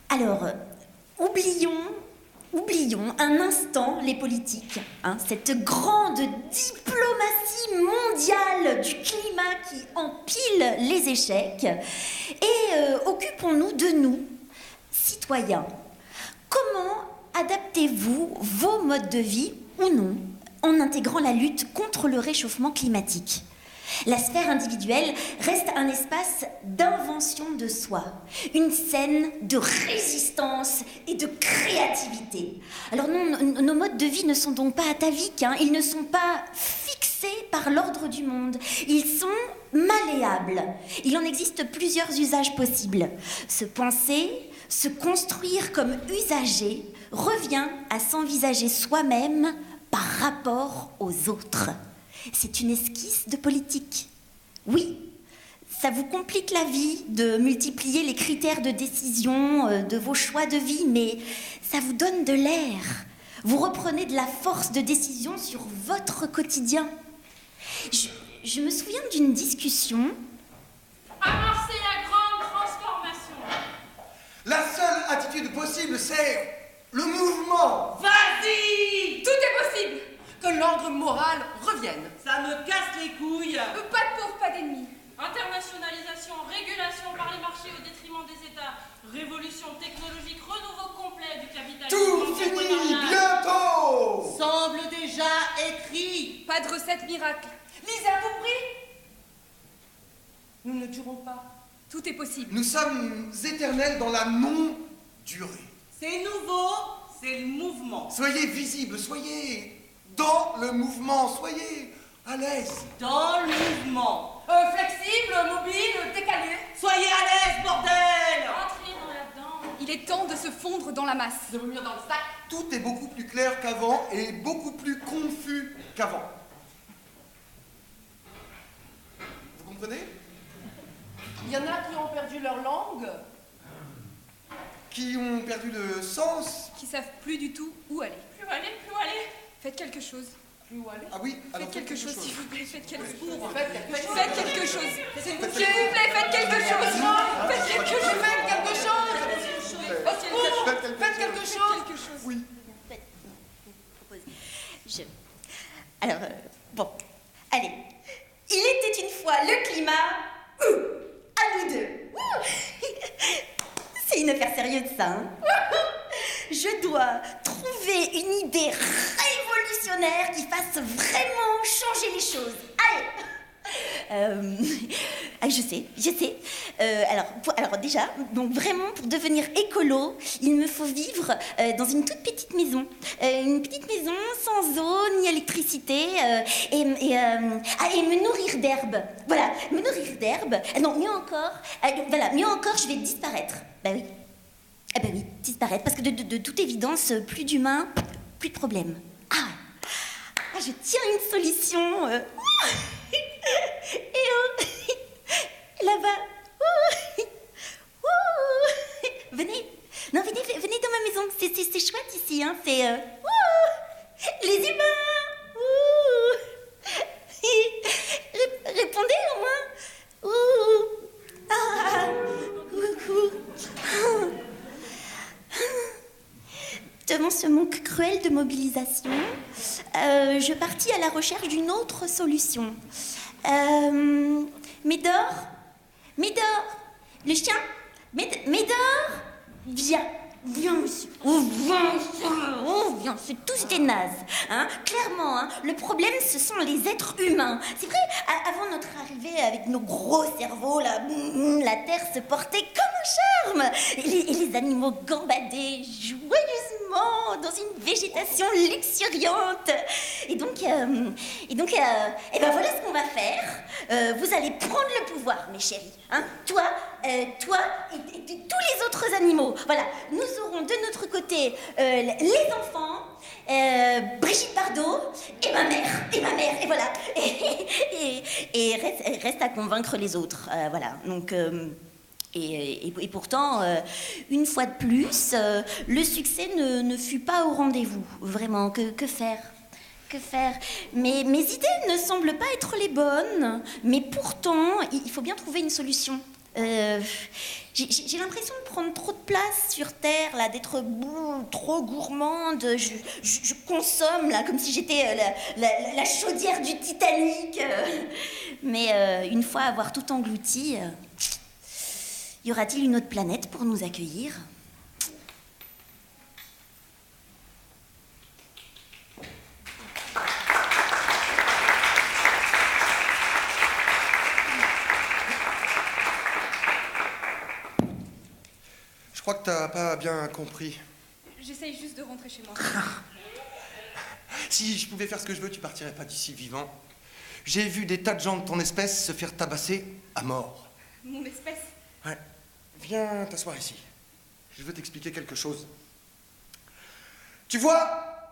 Alors, oublions un instant les politiques, cette grande diplomatie mondiale du climat qui empile les échecs, et occupons-nous de nous, citoyens. Comment adaptez-vous vos modes de vie, ou non, en intégrant la lutte contre le réchauffement climatique ? La sphère individuelle reste un espace d'invention de soi, une scène de résistance et de créativité. Alors non, nos modes de vie ne sont donc pas ataviques, ils ne sont pas fixés par l'ordre du monde, ils sont malléables. Il en existe plusieurs usages possibles. Se penser, se construire comme usager revient à s'envisager soi-même par rapport aux autres. C'est une esquisse de politique. Oui, ça vous complique la vie de multiplier les critères de décision de vos choix de vie, mais ça vous donne de l'air. Vous reprenez de la force de décision sur votre quotidien. Je me souviens d'une discussion. Amorcer la grande transformation. La seule attitude possible, c'est le mouvement. Vas-y! Tout est possible! Que l'ordre moral revienne. Ça me casse les couilles. Pas de pauvres, pas d'ennemis. Internationalisation, régulation par les marchés au détriment des États, révolution technologique, renouveau complet du capitalisme. Tout finit bientôt. Semble déjà écrit. Pas de recette miracle. Lisez à tout prix. Nous ne durons pas. Tout est possible. Nous sommes éternels dans la non-durée. C'est nouveau, c'est le mouvement. Soyez visibles, soyez dans le mouvement, soyez à l'aise. Dans le mouvement. Flexible, mobile, décalé. Soyez à l'aise, bordel. Entrez dans la danse. Il est temps de se fondre dans la masse. De vomir dans le sac. Tout est beaucoup plus clair qu'avant et beaucoup plus confus qu'avant. Vous comprenez? Il y en a qui ont perdu leur langue. Qui ont perdu le sens. Qui savent plus du tout où aller. Plus où aller, plus où aller. Faites quelque chose. Plus où aller. Ah oui, alors Faites quelque chose, s'il vous plaît. Faites quelque chose. Faites quelque chose. Faites quelque chose. S'il vous Faites plaît, faites quelque chose. Faites quelque chose. Faites quelque chose. Au secours. Faites quelque chose. Quelque chose. Oui. Alors, bon, allez. Il était une fois le climat, à nous deux. C'est une affaire sérieuse, ça. Je dois trouver une idée révolutionnaire qui fasse vraiment changer les choses. Allez. Je sais. Alors déjà, donc vraiment pour devenir écolo, il me faut vivre dans une toute petite maison. Une petite maison sans eau ni électricité et me nourrir d'herbe. Voilà, me nourrir d'herbe. Non, mieux encore, je vais disparaître. Bah oui. Ah bah oui, disparaître, parce que de toute évidence, plus d'humains, plus de problèmes. Je tiens une solution. Et là-bas. Venez. Non, venez dans ma maison. C'est chouette ici, C'est... les humains. Répondez au moins. Devant ce manque cruel de mobilisation, je partis à la recherche d'une autre solution. Médor, le chien, Médor, viens, monsieur. Viens, c'est tous des nazes. Clairement, le problème, ce sont les êtres humains. C'est vrai, avant notre arrivée avec nos gros cerveaux, la Terre se portait comme un charme. Et les animaux gambadaient joyeusement dans une végétation luxuriante. Et donc, voilà ce qu'on va faire. Vous allez prendre le pouvoir, mes chéris. Toi et tous les autres animaux. Voilà, nous aurons de notre côté les enfants, Brigitte Bardot et ma mère, et voilà. Et reste à convaincre les autres. Voilà, donc... Et pourtant, une fois de plus, le succès ne fut pas au rendez-vous. Vraiment, que faire ? Mes idées ne semblent pas être les bonnes, mais pourtant, il faut bien trouver une solution. J'ai l'impression de prendre trop de place sur Terre, là, d'être trop gourmande. Je consomme, là, comme si j'étais la chaudière du Titanic. Mais une fois avoir tout englouti, y aura-t-il une autre planète pour nous accueillir ? Je crois que t'as pas bien compris. J'essaye juste de rentrer chez moi. Si je pouvais faire ce que je veux, tu partirais pas d'ici vivant. J'ai vu des tas de gens de ton espèce se faire tabasser à mort. Mon espèce. Ouais. Viens t'asseoir ici. Je veux t'expliquer quelque chose. Tu vois,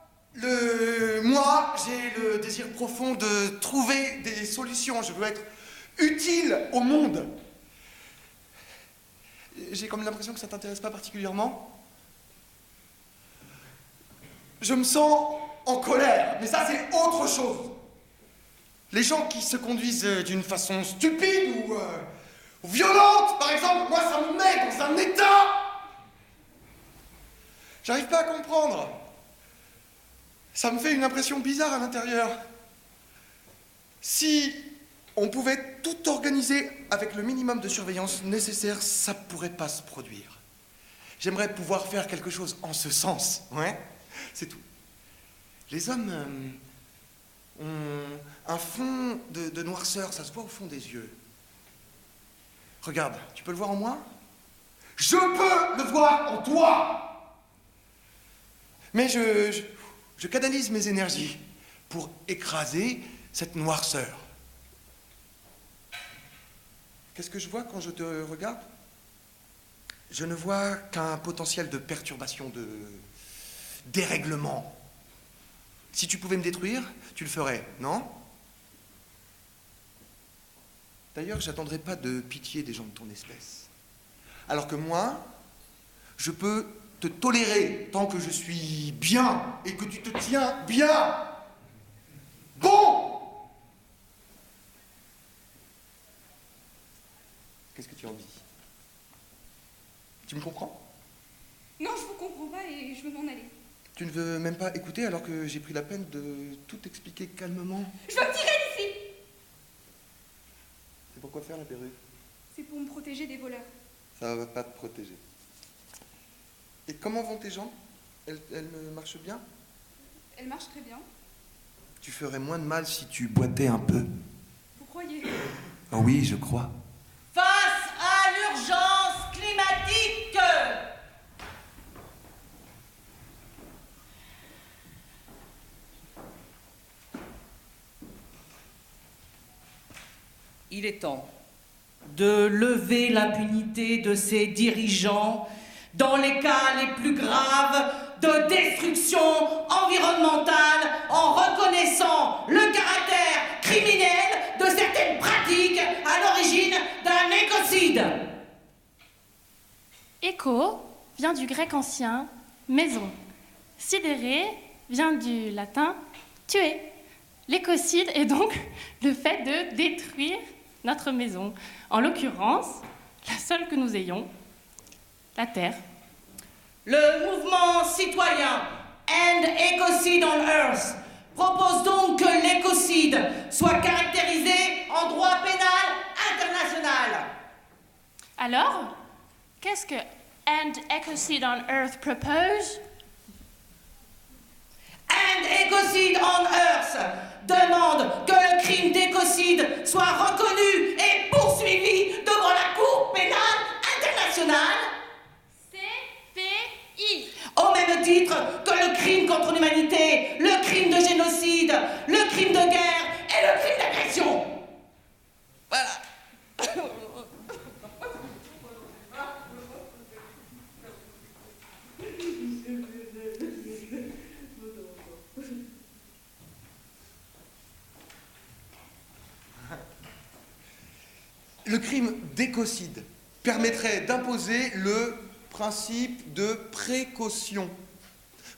moi, j'ai le désir profond de trouver des solutions. Je veux être utile au monde. J'ai comme l'impression que ça t'intéresse pas particulièrement. Je me sens en colère, mais ça c'est autre chose. Les gens qui se conduisent d'une façon stupide ou violente, par exemple, moi ça me met dans un état. J'arrive pas à comprendre. Ça me fait une impression bizarre à l'intérieur. Si on pouvait tout organiser avec le minimum de surveillance nécessaire, ça pourrait pas se produire. J'aimerais pouvoir faire quelque chose en ce sens, ouais, c'est tout. Les hommes ont un fond de noirceur, ça se voit au fond des yeux. Regarde, tu peux le voir en moi ? Je peux le voir en toi ! Mais je canalise mes énergies pour écraser cette noirceur. Qu'est-ce que je vois quand je te regarde ? Je ne vois qu'un potentiel de perturbation, de dérèglement. Si tu pouvais me détruire, tu le ferais, non ? D'ailleurs, j'attendrai pas de pitié des gens de ton espèce. Alors que moi, je peux te tolérer tant que je suis bien et que tu te tiens bien. Bon ! Qu'est-ce que tu en dis ? Tu me comprends ? Non, je vous comprends pas et je veux m'en aller. Tu ne veux même pas écouter alors que j'ai pris la peine de tout expliquer calmement ? Je veux me tirer d'ici. C'est pourquoi faire la perruque ? C'est pour me protéger des voleurs. Ça va pas te protéger. Et comment vont tes jambes ? Elles marchent bien ? Elle marche très bien. Tu ferais moins de mal si tu boitais un peu. Vous croyez ? Oh oui, je crois. Face à l'urgence climatique, il est temps de lever l'impunité de ces dirigeants dans les cas les plus graves de destruction environnementale en reconnaissant le caractère criminel de certaines pratiques à l'origine d'un écocide. Éco vient du grec ancien maison. Sidéré vient du latin tuer. L'écocide est donc le fait de détruire notre maison. En l'occurrence, la seule que nous ayons, la Terre. Le mouvement citoyen End Ecocide on Earth propose donc que l'écocide soit caractérisé en droit pénal international. Alors, qu'est-ce que End Ecocide on Earth propose ? End Ecocide on Earth demande que le crime d'écocide soit reconnu et poursuivi devant la Cour pénale internationale. CPI. Au même titre que le crime contre l'humanité, le crime de génocide, le crime de guerre et le crime d'agression. Voilà. Le crime d'écocide permettrait d'imposer le principe de précaution,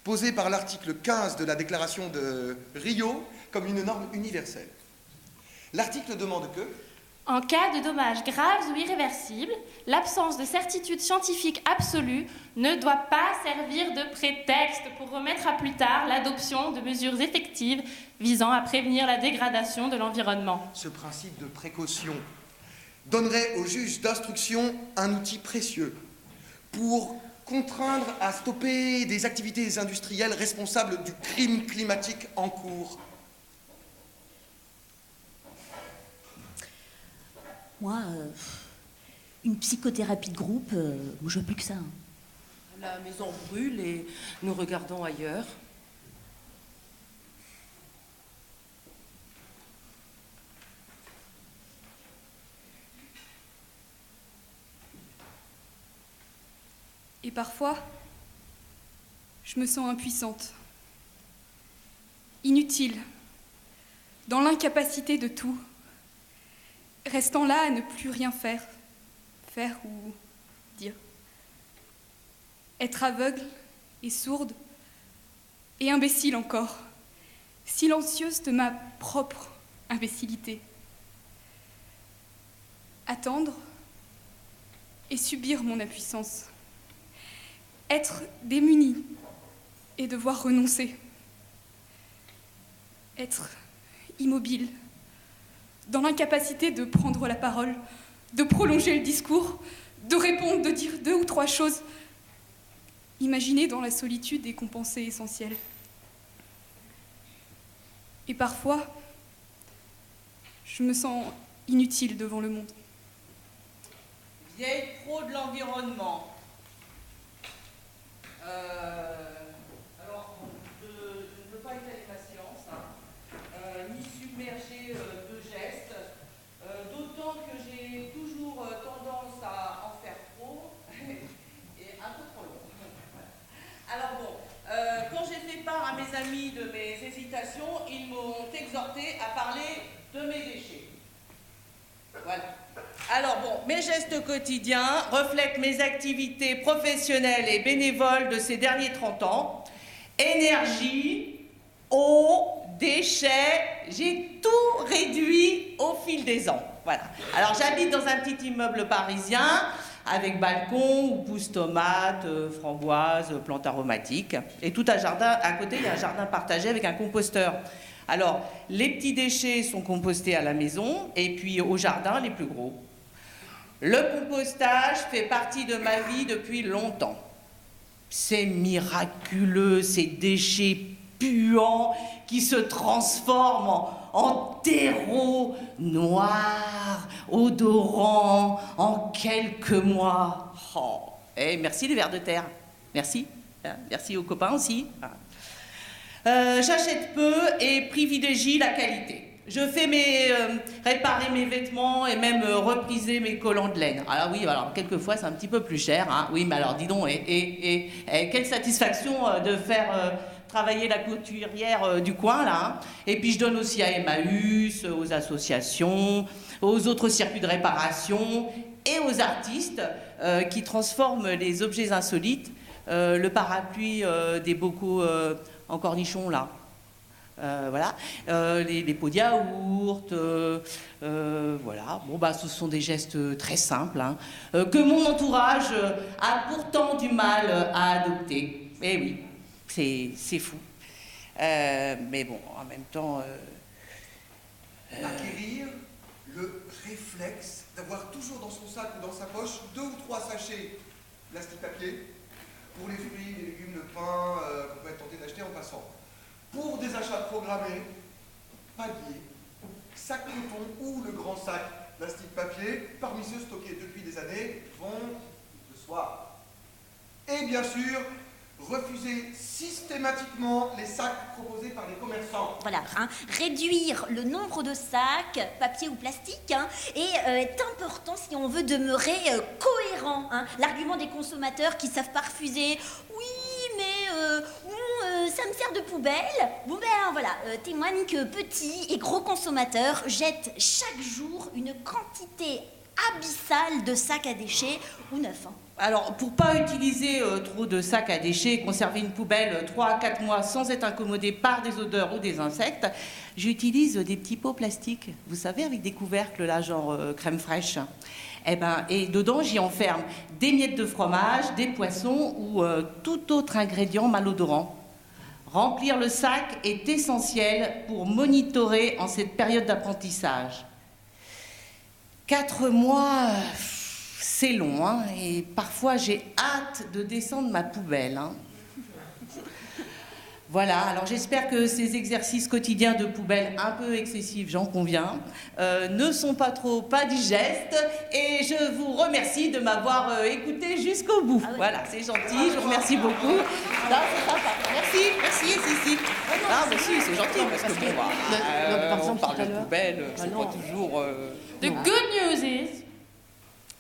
posé par l'article 15 de la Déclaration de Rio comme une norme universelle. L'article demande que, En cas de dommages graves ou irréversibles, l'absence de certitude scientifique absolue ne doit pas servir de prétexte pour remettre à plus tard l'adoption de mesures effectives visant à prévenir la dégradation de l'environnement. Ce principe de précaution donnerait au juge d'instruction un outil précieux pour contraindre à stopper des activités industrielles responsables du crime climatique en cours. Moi, une psychothérapie de groupe, je veux plus que ça. La maison brûle et nous regardons ailleurs. Et parfois, je me sens impuissante, inutile, dans l'incapacité de tout, restant là à ne plus rien faire ou dire. Être aveugle et sourde et imbécile encore, silencieuse de ma propre imbécilité. Attendre et subir mon impuissance. Être démunie et devoir renoncer. Être immobile, dans l'incapacité de prendre la parole, de prolonger le discours, de répondre, de dire 2 ou 3 choses, imaginées dans la solitude et qu'on pensait essentielles. Et parfois, je me sens inutile devant le monde. Vieille pro de l'environnement. Alors, je ne veux pas étaler ma science, ni submerger de gestes, d'autant que j'ai toujours tendance à en faire trop et un peu trop long. Alors bon, quand j'ai fait part à mes amis de mes hésitations, ils m'ont exhorté à parler de mes déchets. Voilà. Alors bon, mes gestes quotidiens reflètent mes activités professionnelles et bénévoles de ces derniers 30 ans. Énergie, eau, déchets, j'ai tout réduit au fil des ans. Voilà. Alors j'habite dans un petit immeuble parisien avec balcon où poussent tomates, framboises, plantes aromatiques. Et tout un jardin, à côté, il y a un jardin partagé avec un composteur. Alors, les petits déchets sont compostés à la maison et puis au jardin, les plus gros. Le compostage fait partie de ma vie depuis longtemps. C'est miraculeux, ces déchets puants qui se transforment en terreau noir, odorant, en quelques mois. Oh, et merci les vers de terre. Merci. Merci aux copains aussi. J'achète peu et privilégie la qualité. Je fais réparer mes vêtements et même repriser mes collants de laine. Alors oui, alors quelquefois c'est un petit peu plus cher, hein. Oui, mais alors dis donc, et quelle satisfaction de faire travailler la couturière du coin là. Hein. Et puis je donne aussi à Emmaüs, aux associations, aux autres circuits de réparation et aux artistes qui transforment les objets insolites, le parapluie des bocaux en cornichons là. Voilà, les pots de yaourt, voilà. Bon, bah, ce sont des gestes très simples, hein, que mon entourage a pourtant du mal à adopter. Eh oui, c'est fou. Mais bon, en même temps... Acquérir le réflexe d'avoir toujours dans son sac ou dans sa poche 2 ou 3 sachets plastique papier pour les fruits, les légumes, le pain qu'on peut être tenté d'acheter en passant. Pour des achats programmés, panier, sac coton ou le grand sac plastique papier, parmi ceux stockés depuis des années, vont de soi. Et bien sûr, refuser systématiquement les sacs proposés par les commerçants. Voilà, hein, réduire le nombre de sacs, papier ou plastique, hein, est important si on veut demeurer cohérent. Hein. L'argument des consommateurs qui savent pas refuser, oui, mais ça me sert de poubelle. Bon ben voilà, témoigne que petits et gros consommateurs jettent chaque jour une quantité abyssal de sacs à déchets ou neufs. Alors, pour pas utiliser trop de sacs à déchets et conserver une poubelle 3 à 4 mois sans être incommodé par des odeurs ou des insectes, j'utilise des petits pots plastiques, vous savez, avec des couvercles, là, genre crème fraîche. Et dedans, j'y enferme des miettes de fromage, des poissons ou tout autre ingrédient malodorant. Remplir le sac est essentiel pour monitorer en cette période d'apprentissage. 4 mois, c'est long, hein, et parfois j'ai hâte de descendre ma poubelle. Hein. Voilà, alors j'espère que ces exercices quotidiens de poubelle un peu excessifs, j'en conviens, ne sont pas trop indigestes, et je vous remercie de m'avoir écouté jusqu'au bout. Ah oui. Voilà, c'est gentil, je vous remercie beaucoup. Non, c'est sympa. Merci, Cécile. Ah, mais si, c'est gentil, parce que bon, on parle de poubelle, c'est pas toujours... The good news is,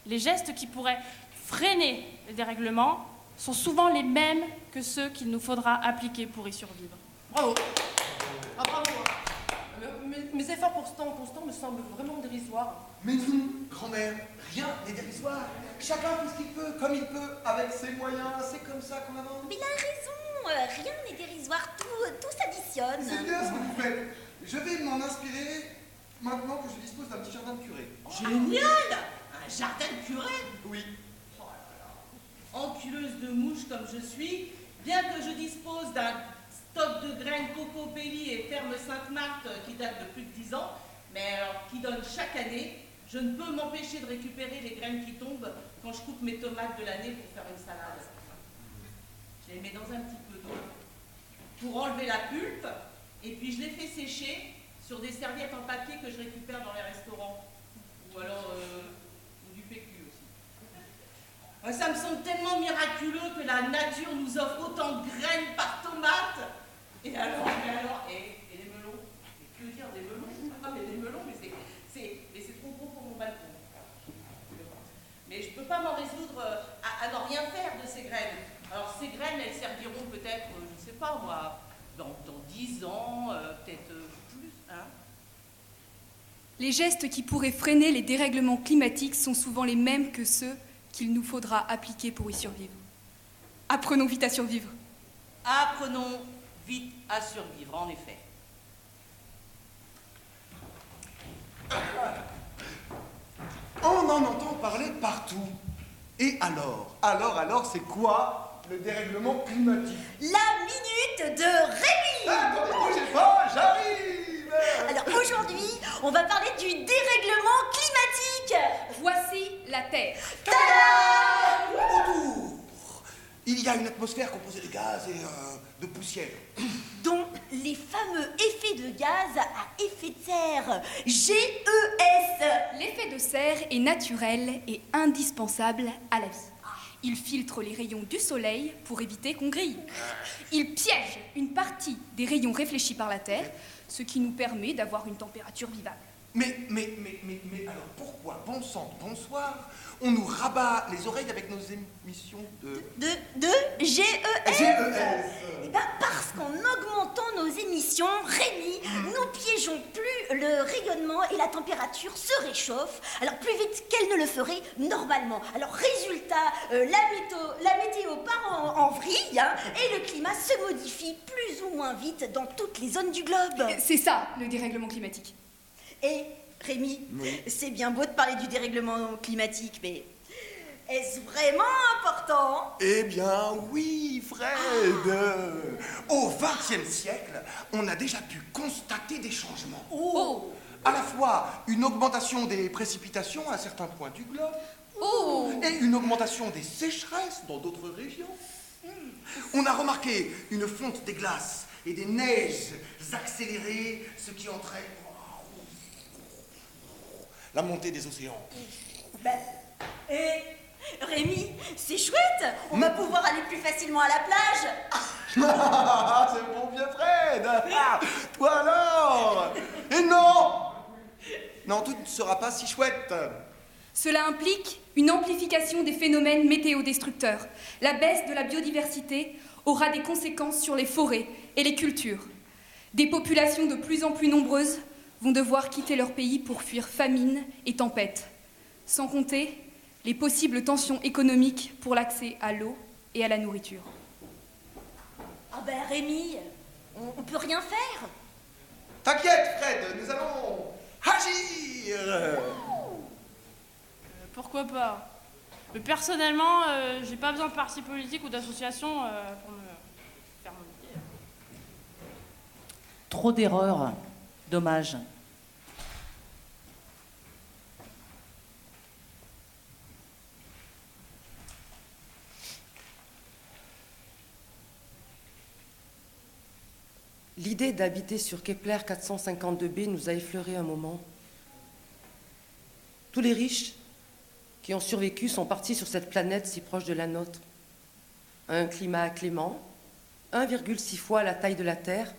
les gestes qui pourraient freiner le dérèglement sont souvent les mêmes que ceux qu'il nous faudra appliquer pour y survivre. Bravo. Ah, bravo. Mes efforts constants me semblent vraiment dérisoires. Mais non, grand-mère, rien n'est dérisoire. Chacun fait ce qu'il peut, comme il peut, avec ses moyens. C'est comme ça qu'on avance. Mais il a raison, rien n'est dérisoire, tout s'additionne. C'est bien ce que vous faites. Je vais m'en inspirer maintenant que je dispose d'un petit jardin de curé. Génial! Un jardin de curé? Oui. Enculeuse de mouches comme je suis, bien que je dispose d'un stock de graines Coco Belli et Ferme Sainte-Marthe qui date de plus de 10 ans, mais alors qui donne chaque année, je ne peux m'empêcher de récupérer les graines qui tombent quand je coupe mes tomates de l'année pour faire une salade. Je les mets dans un petit peu d'eau pour enlever la pulpe, et puis je les fais sécher sur des serviettes en papier que je récupère dans les restaurants, ou alors du PQ aussi. Ça me semble tellement miraculeux que la nature nous offre autant de graines par tomate. Et alors, et les melons? Que dire des melons? Ah, mais des melons, mais c'est trop gros pour mon balcon. Mais je ne peux pas m'en résoudre à n'en rien faire de ces graines. Alors ces graines, elles serviront peut-être, je ne sais pas moi, dans 10 ans, peut-être plus, hein. Les gestes qui pourraient freiner les dérèglements climatiques sont souvent les mêmes que ceux qu'il nous faudra appliquer pour y survivre. Apprenons vite à survivre. Apprenons vite à survivre, en effet. On en entend parler partout. Et alors, c'est quoi le dérèglement climatique? La minute de Rémi. Attendez, bougez pas, j'arrive. Alors aujourd'hui, on va parler du dérèglement climatique. Voici la Terre. Tada! Autour, il y a une atmosphère composée de gaz et de poussière. Dont les fameux effets de gaz à effet de serre, GES. L'effet de serre est naturel et indispensable à la vie. Il filtre les rayons du soleil pour éviter qu'on grille. Il piège une partie des rayons réfléchis par la Terre, ce qui nous permet d'avoir une température vivable. Mais alors pourquoi, bon sang, bonsoir, on nous rabat les oreilles avec nos émissions de GES. GES. Eh bien parce qu'en augmentant nos émissions, Rémi, nous piégeons plus le rayonnement et la température se réchauffe, alors plus vite qu'elle ne le ferait normalement. Alors résultat, la météo part en vrille, hein, et le climat se modifie plus ou moins vite dans toutes les zones du globe. C'est ça, le dérèglement climatique. Et Rémi, oui. C'est bien beau de parler du dérèglement climatique, mais est-ce vraiment important? Eh bien oui, Fred. Au XXe siècle, on a déjà pu constater des changements. Oh. À la fois une augmentation des précipitations à certains points du globe, et une augmentation des sécheresses dans d'autres régions. On a remarqué une fonte des glaces et des neiges accélérées, ce qui entraîne la montée des océans. Et Rémi, c'est chouette. On va pouvoir aller plus facilement à la plage. C'est bon bien Fred. Toi alors? Et non, tout ne sera pas si chouette. Cela implique une amplification des phénomènes météodestructeurs. La baisse de la biodiversité aura des conséquences sur les forêts et les cultures. Des populations de plus en plus nombreuses vont devoir quitter leur pays pour fuir famine et tempête. sans compter les possibles tensions économiques pour l'accès à l'eau et à la nourriture. Ah ben Rémi, on peut rien faire. T'inquiète, Fred, nous allons agir. Pourquoi pas? Mais personnellement, j'ai pas besoin de parti politique ou d'association pour me faire mon idée. Trop d'erreurs. Dommage. L'idée d'habiter sur Kepler 452b nous a effleuré un moment. Tous les riches qui ont survécu sont partis sur cette planète si proche de la nôtre. Un climat clément, 1,6 fois la taille de la Terre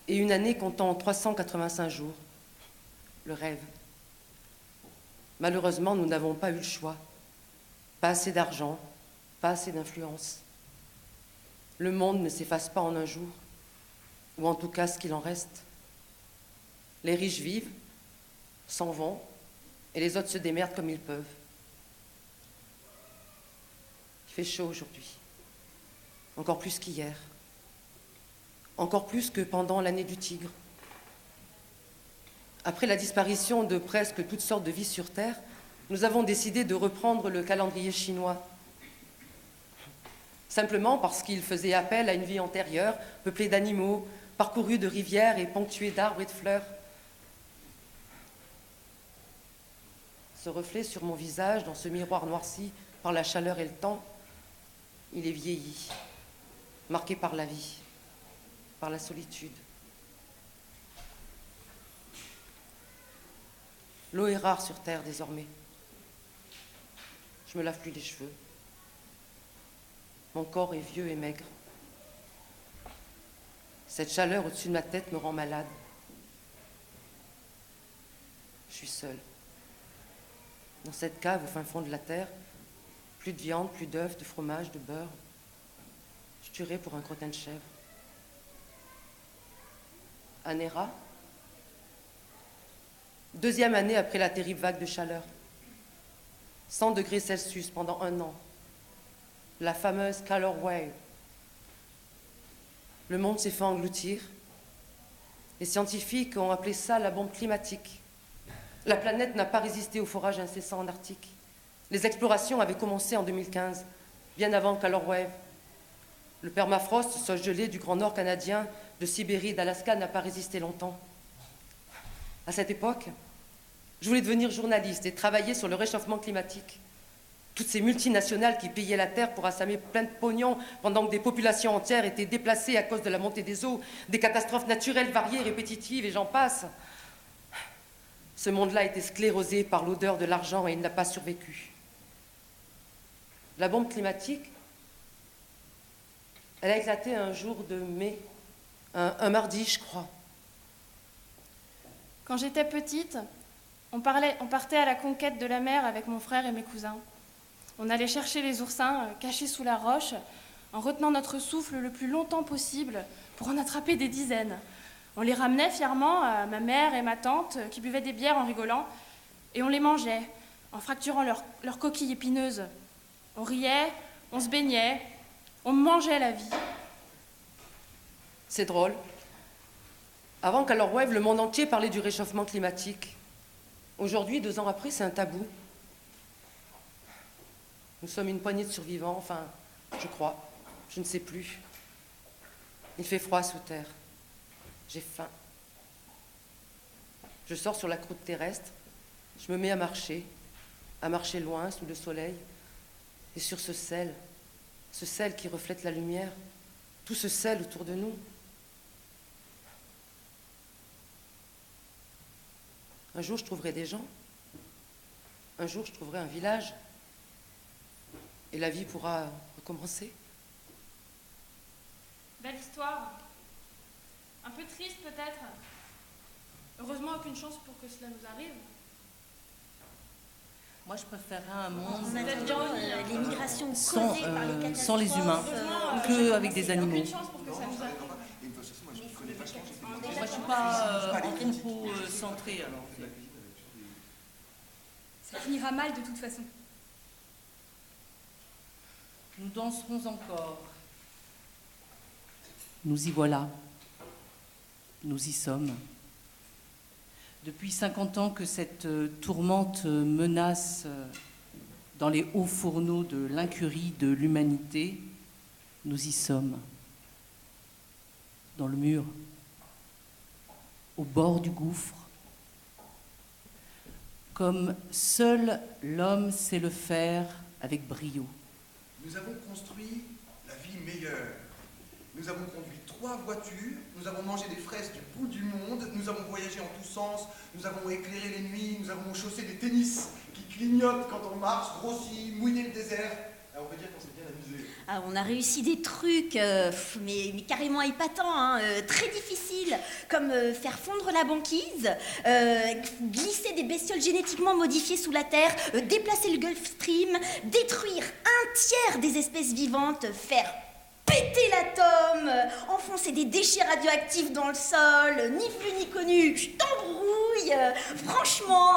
et une année comptant 385 jours. Le rêve. Malheureusement, nous n'avons pas eu le choix. Pas assez d'argent, pas assez d'influence. Le monde ne s'efface pas en un jour, ou en tout cas ce qu'il en reste. Les riches vivent, s'en vont, et les autres se démerdent comme ils peuvent. Il fait chaud aujourd'hui, encore plus qu'hier, encore plus que pendant l'année du tigre. Après la disparition de presque toutes sortes de vies sur Terre, nous avons décidé de reprendre le calendrier chinois. Simplement parce qu'il faisait appel à une vie antérieure, peuplée d'animaux, parcourue de rivières et ponctuée d'arbres et de fleurs. Ce reflet sur mon visage, dans ce miroir noirci par la chaleur et le temps, il est vieilli, marqué par la vie, par la solitude. L'eau est rare sur Terre désormais. Je me lave plus les cheveux. Mon corps est vieux et maigre. Cette chaleur au-dessus de ma tête me rend malade. Je suis seule. Dans cette cave au fin fond de la terre, plus de viande, plus d'œufs, de fromage, de beurre. Je tuerais pour un crottin de chèvre. Anéra, 2e année après la terrible vague de chaleur. 100 degrés Celsius pendant 1 an. La fameuse Calor Wave. Le monde s'est fait engloutir. Les scientifiques ont appelé ça la bombe climatique. La planète n'a pas résisté au forage incessant en Arctique. Les explorations avaient commencé en 2015, bien avant Calor Wave. Le permafrost, sol gelé du Grand Nord canadien, de Sibérie, d'Alaska, n'a pas résisté longtemps. À cette époque, je voulais devenir journaliste et travailler sur le réchauffement climatique. Toutes ces multinationales qui payaient la terre pour assommer plein de pognon pendant que des populations entières étaient déplacées à cause de la montée des eaux, des catastrophes naturelles variées, répétitives, et j'en passe. Ce monde-là était sclérosé par l'odeur de l'argent et il n'a pas survécu. La bombe climatique, elle a éclaté un jour de mai, un mardi, je crois. Quand j'étais petite, on partait à la conquête de la mer avec mon frère et mes cousins. On allait chercher les oursins cachés sous la roche en retenant notre souffle le plus longtemps possible pour en attraper des dizaines. On les ramenait fièrement à ma mère et ma tante qui buvaient des bières en rigolant et on les mangeait en fracturant leurs coquilles épineuses. On riait, on se baignait, on mangeait la vie. C'est drôle. Avant Calor Wave, le monde entier parlait du réchauffement climatique. Aujourd'hui, 2 ans après, c'est un tabou. Nous sommes une poignée de survivants, enfin, je crois, je ne sais plus. Il fait froid sous terre. J'ai faim. Je sors sur la croûte terrestre, je me mets à marcher loin, sous le soleil, et sur ce sel qui reflète la lumière, tout ce sel autour de nous. Un jour, je trouverai des gens. Un jour, je trouverai un village. Et la vie pourra recommencer. Belle histoire. Un peu triste peut-être. Heureusement, aucune chance pour que cela nous arrive. Moi, je préférerais un monde En attendant les migrations sans, causées par les catastrophes, sans les humains, qu'avec des animaux. Aucune chance pour que ça nous arrive. Moi, je ne suis pas anthropocentrée, alors. Ça finira mal de toute façon. Nous danserons encore. Nous y voilà. Nous y sommes. Depuis 50 ans que cette tourmente menace dans les hauts fourneaux de l'incurie de l'humanité, nous y sommes. Dans le mur, au bord du gouffre, comme seul l'homme sait le faire avec brio. Nous avons construit la vie meilleure. Nous avons conduit 3 voitures, nous avons mangé des fraises du bout du monde, nous avons voyagé en tous sens, nous avons éclairé les nuits, nous avons chaussé des tennis qui clignotent quand on marche, grossi, mouillé le désert. Alors on peut dire qu'on s'est bien amusé. Ah, on a réussi des trucs, mais carrément épatants, hein, très difficiles, comme faire fondre la banquise, glisser des bestioles génétiquement modifiées sous la terre, déplacer le Gulf Stream, détruire 1/3 des espèces vivantes, faire péter l'atome, enfoncer des déchets radioactifs dans le sol, ni vu ni connu, je t'embrouille. Franchement,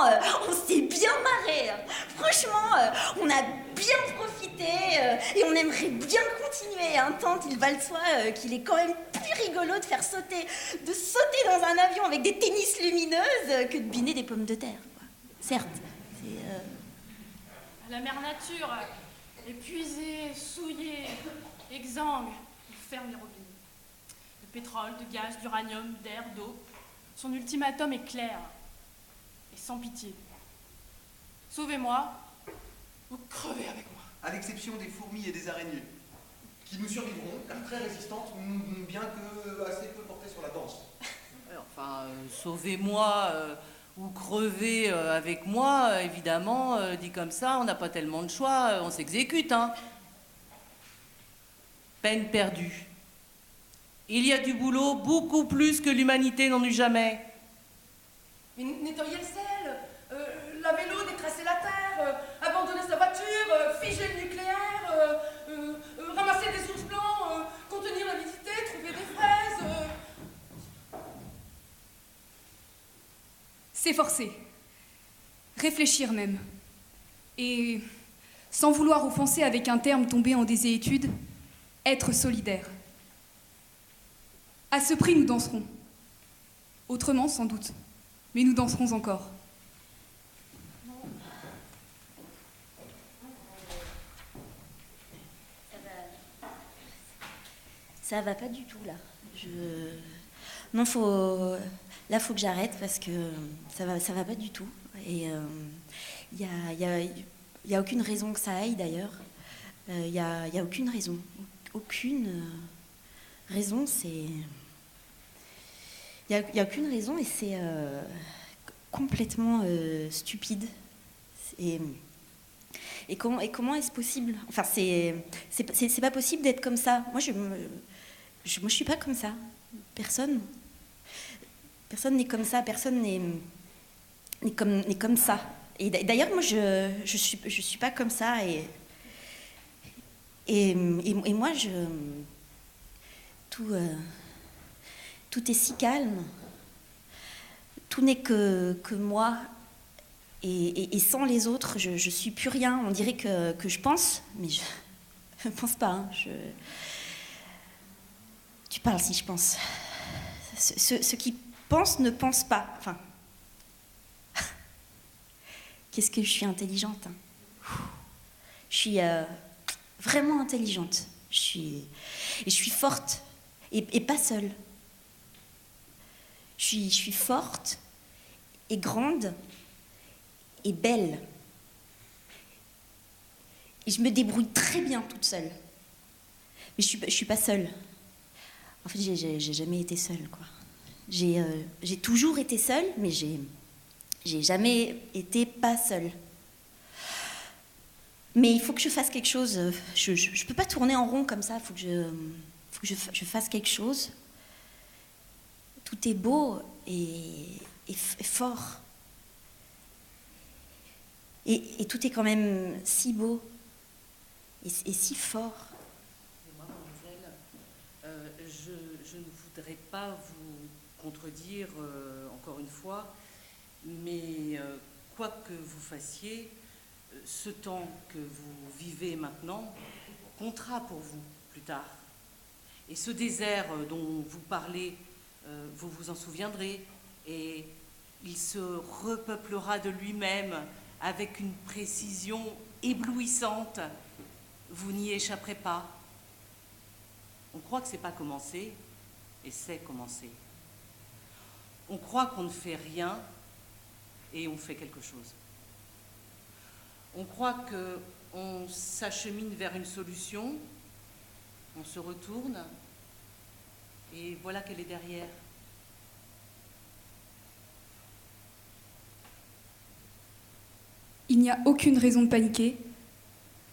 on s'est bien marré. Franchement, on a bien profité et on aimerait bien continuer, hein, tant il va le soi qu'il est quand même plus rigolo de sauter dans un avion avec des tennis lumineuses que de biner des pommes de terre, quoi. Certes, c'est... La mère nature, épuisée, souillée, exsangue, il ferme les robinets. De pétrole, de gaz, d'uranium, d'air, d'eau. Son ultimatum est clair et sans pitié. Sauvez-moi ou crevez avec moi. À l'exception des fourmis et des araignées, qui nous survivront, car très résistantes, bien que assez peu portées sur la danse. Enfin, sauvez-moi ou crevez avec moi, évidemment, dit comme ça, on n'a pas tellement de choix, on s'exécute, hein. Peine perdue. Il y a du boulot, beaucoup plus que l'humanité n'en eut jamais. Mais nettoyer le sel, laver l'eau, décrasser la terre, abandonner sa voiture, figer le nucléaire, ramasser des ours blancs, contenir l'avidité, trouver des fraises. S'efforcer, réfléchir même, et sans vouloir offenser avec un terme tombé en désuétude, être solidaire. À ce prix, nous danserons. Autrement, sans doute, mais nous danserons encore. Ça va pas du tout, là. Non, là, faut que j'arrête parce que ça va pas du tout. Et il y a aucune raison que ça aille, d'ailleurs. Il y a aucune raison. Aucune raison, c'est... Il y a aucune raison et c'est complètement stupide. Et comment est-ce possible? Enfin, c'est pas possible d'être comme ça. Moi, je suis pas comme ça. Personne n'est comme ça. Personne n'est comme ça. Et d'ailleurs, moi, je suis pas comme ça. Et moi, tout est si calme. Tout n'est que moi. Et sans les autres, je suis plus rien. On dirait que je pense, mais je ne pense pas. Hein. Tu parles si je pense. Ceux qui pensent ne pensent pas. Enfin, qu'est-ce que je suis intelligente. Hein. Je suis vraiment intelligente. Je suis forte et pas seule. Je suis forte et grande et belle. Et je me débrouille très bien toute seule. Mais je suis pas seule. En fait, j'ai jamais été seule, quoi. J'ai toujours été seule, mais j'ai jamais été pas seule. Mais il faut que je fasse quelque chose. Je peux pas tourner en rond comme ça. Il faut que je fasse quelque chose. Tout est beau et fort. Et tout est quand même si beau et si fort. Excusez-moi, mademoiselle, je ne voudrais pas vous contredire encore une fois, mais quoi que vous fassiez, ce temps que vous vivez maintenant comptera pour vous plus tard. Et ce désert dont vous parlez, vous vous en souviendrez, et il se repeuplera de lui-même avec une précision éblouissante. Vous n'y échapperez pas. On croit que c'est pas commencé, et c'est commencé. On croit qu'on ne fait rien, et on fait quelque chose. On croit qu'on s'achemine vers une solution, on se retourne, et voilà qu'elle est derrière. Il n'y a aucune raison de paniquer.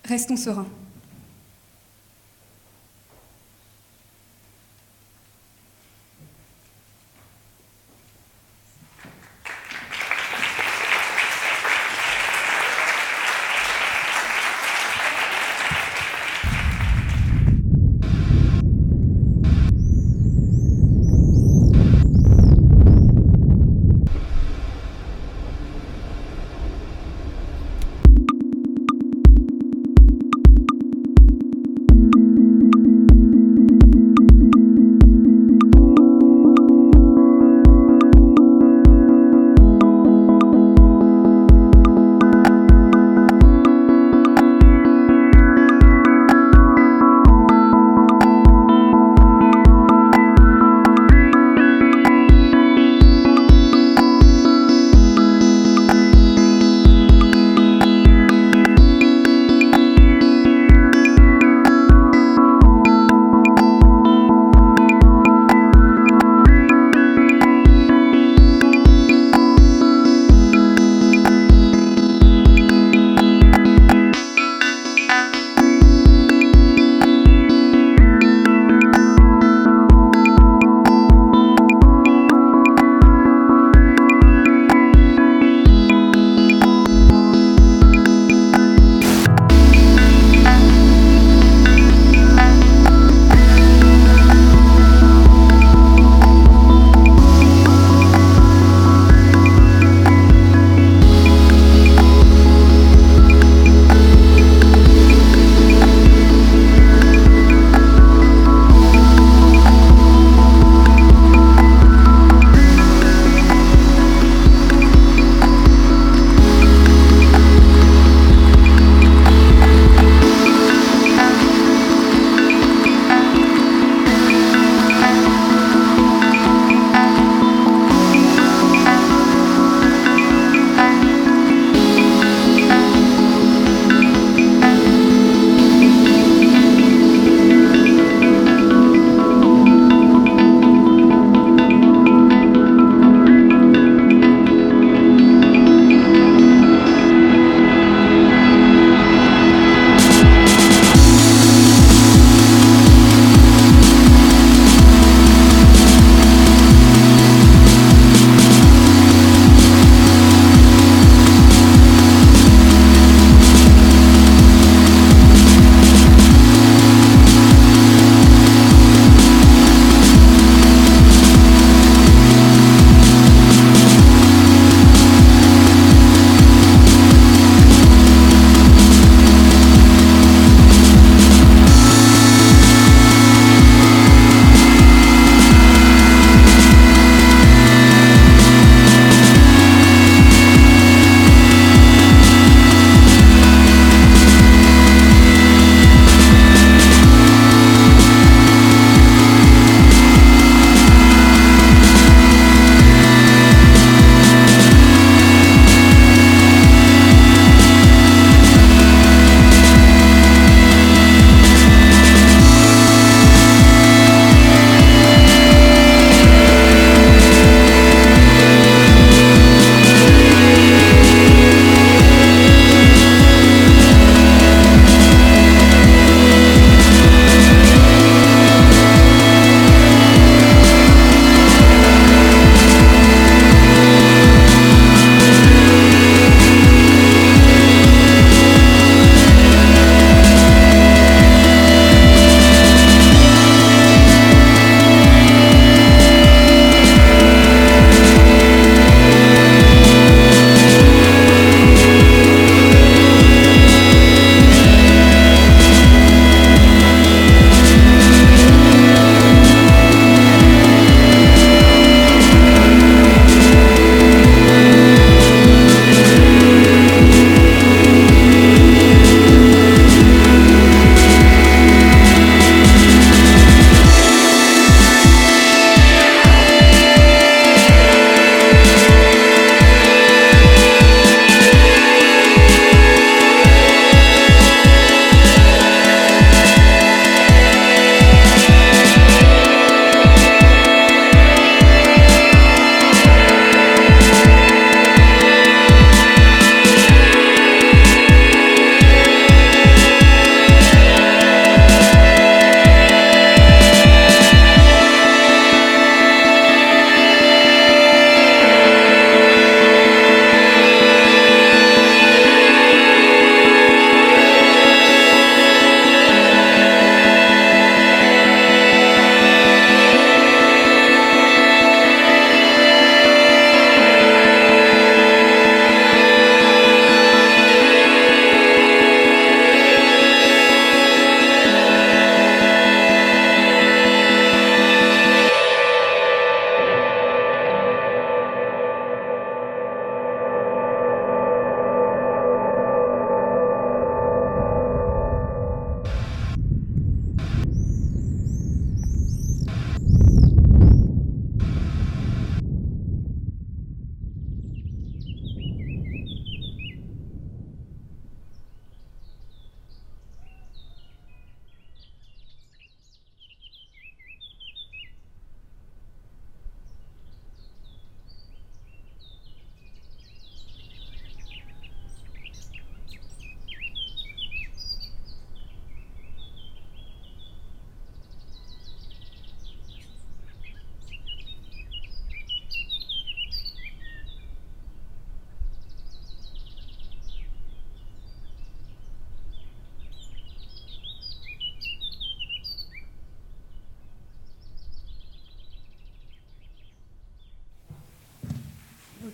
Restons sereins.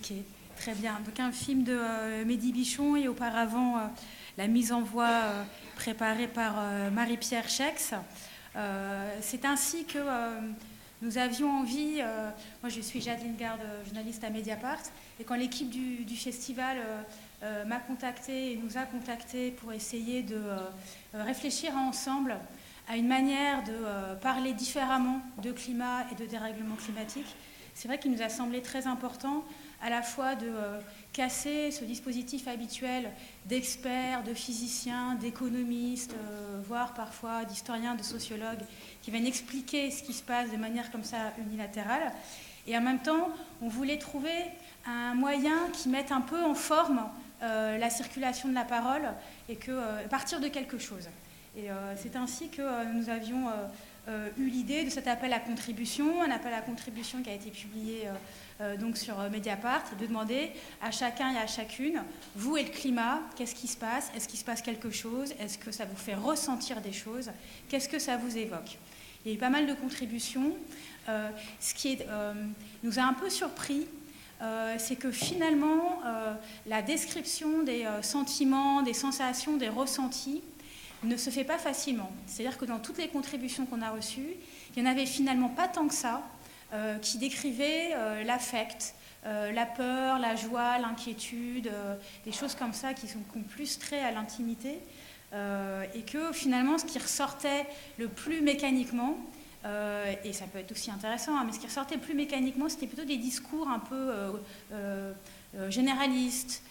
Ok, très bien. Donc un film de Mehdi Bichon et auparavant la mise en voix préparée par Marie-Pierre Chex. C'est ainsi que nous avions envie, moi je suis Jade Garde, journaliste à Mediapart, et quand l'équipe du festival m'a contactée et nous a contactés pour essayer de réfléchir ensemble à une manière de parler différemment de climat et de dérèglement climatique, c'est vrai qu'il nous a semblé très important à la fois de casser ce dispositif habituel d'experts, de physiciens, d'économistes, voire parfois d'historiens, de sociologues, qui viennent expliquer ce qui se passe de manière comme ça unilatérale. Et en même temps, on voulait trouver un moyen qui mette un peu en forme la circulation de la parole et partir de quelque chose. Et c'est ainsi que nous avions eu l'idée de cet appel à contribution, un appel à contribution qui a été publié donc sur Mediapart, de demander à chacun et à chacune, vous et le climat, qu'est-ce qui se passe? Est-ce qu'il se passe quelque chose? Est-ce que ça vous fait ressentir des choses? Qu'est-ce que ça vous évoque? Il y a eu pas mal de contributions. Ce qui nous a un peu surpris, c'est que finalement, la description des sentiments, des sensations, des ressentis ne se fait pas facilement. C'est-à-dire que dans toutes les contributions qu'on a reçues, il n'y en avait finalement pas tant que ça qui décrivaient l'affect, la peur, la joie, l'inquiétude, des choses comme ça qui ont plus trait à l'intimité, et que finalement ce qui ressortait le plus mécaniquement, et ça peut être aussi intéressant, hein, mais ce qui ressortait le plus mécaniquement, c'était plutôt des discours un peu généralistes,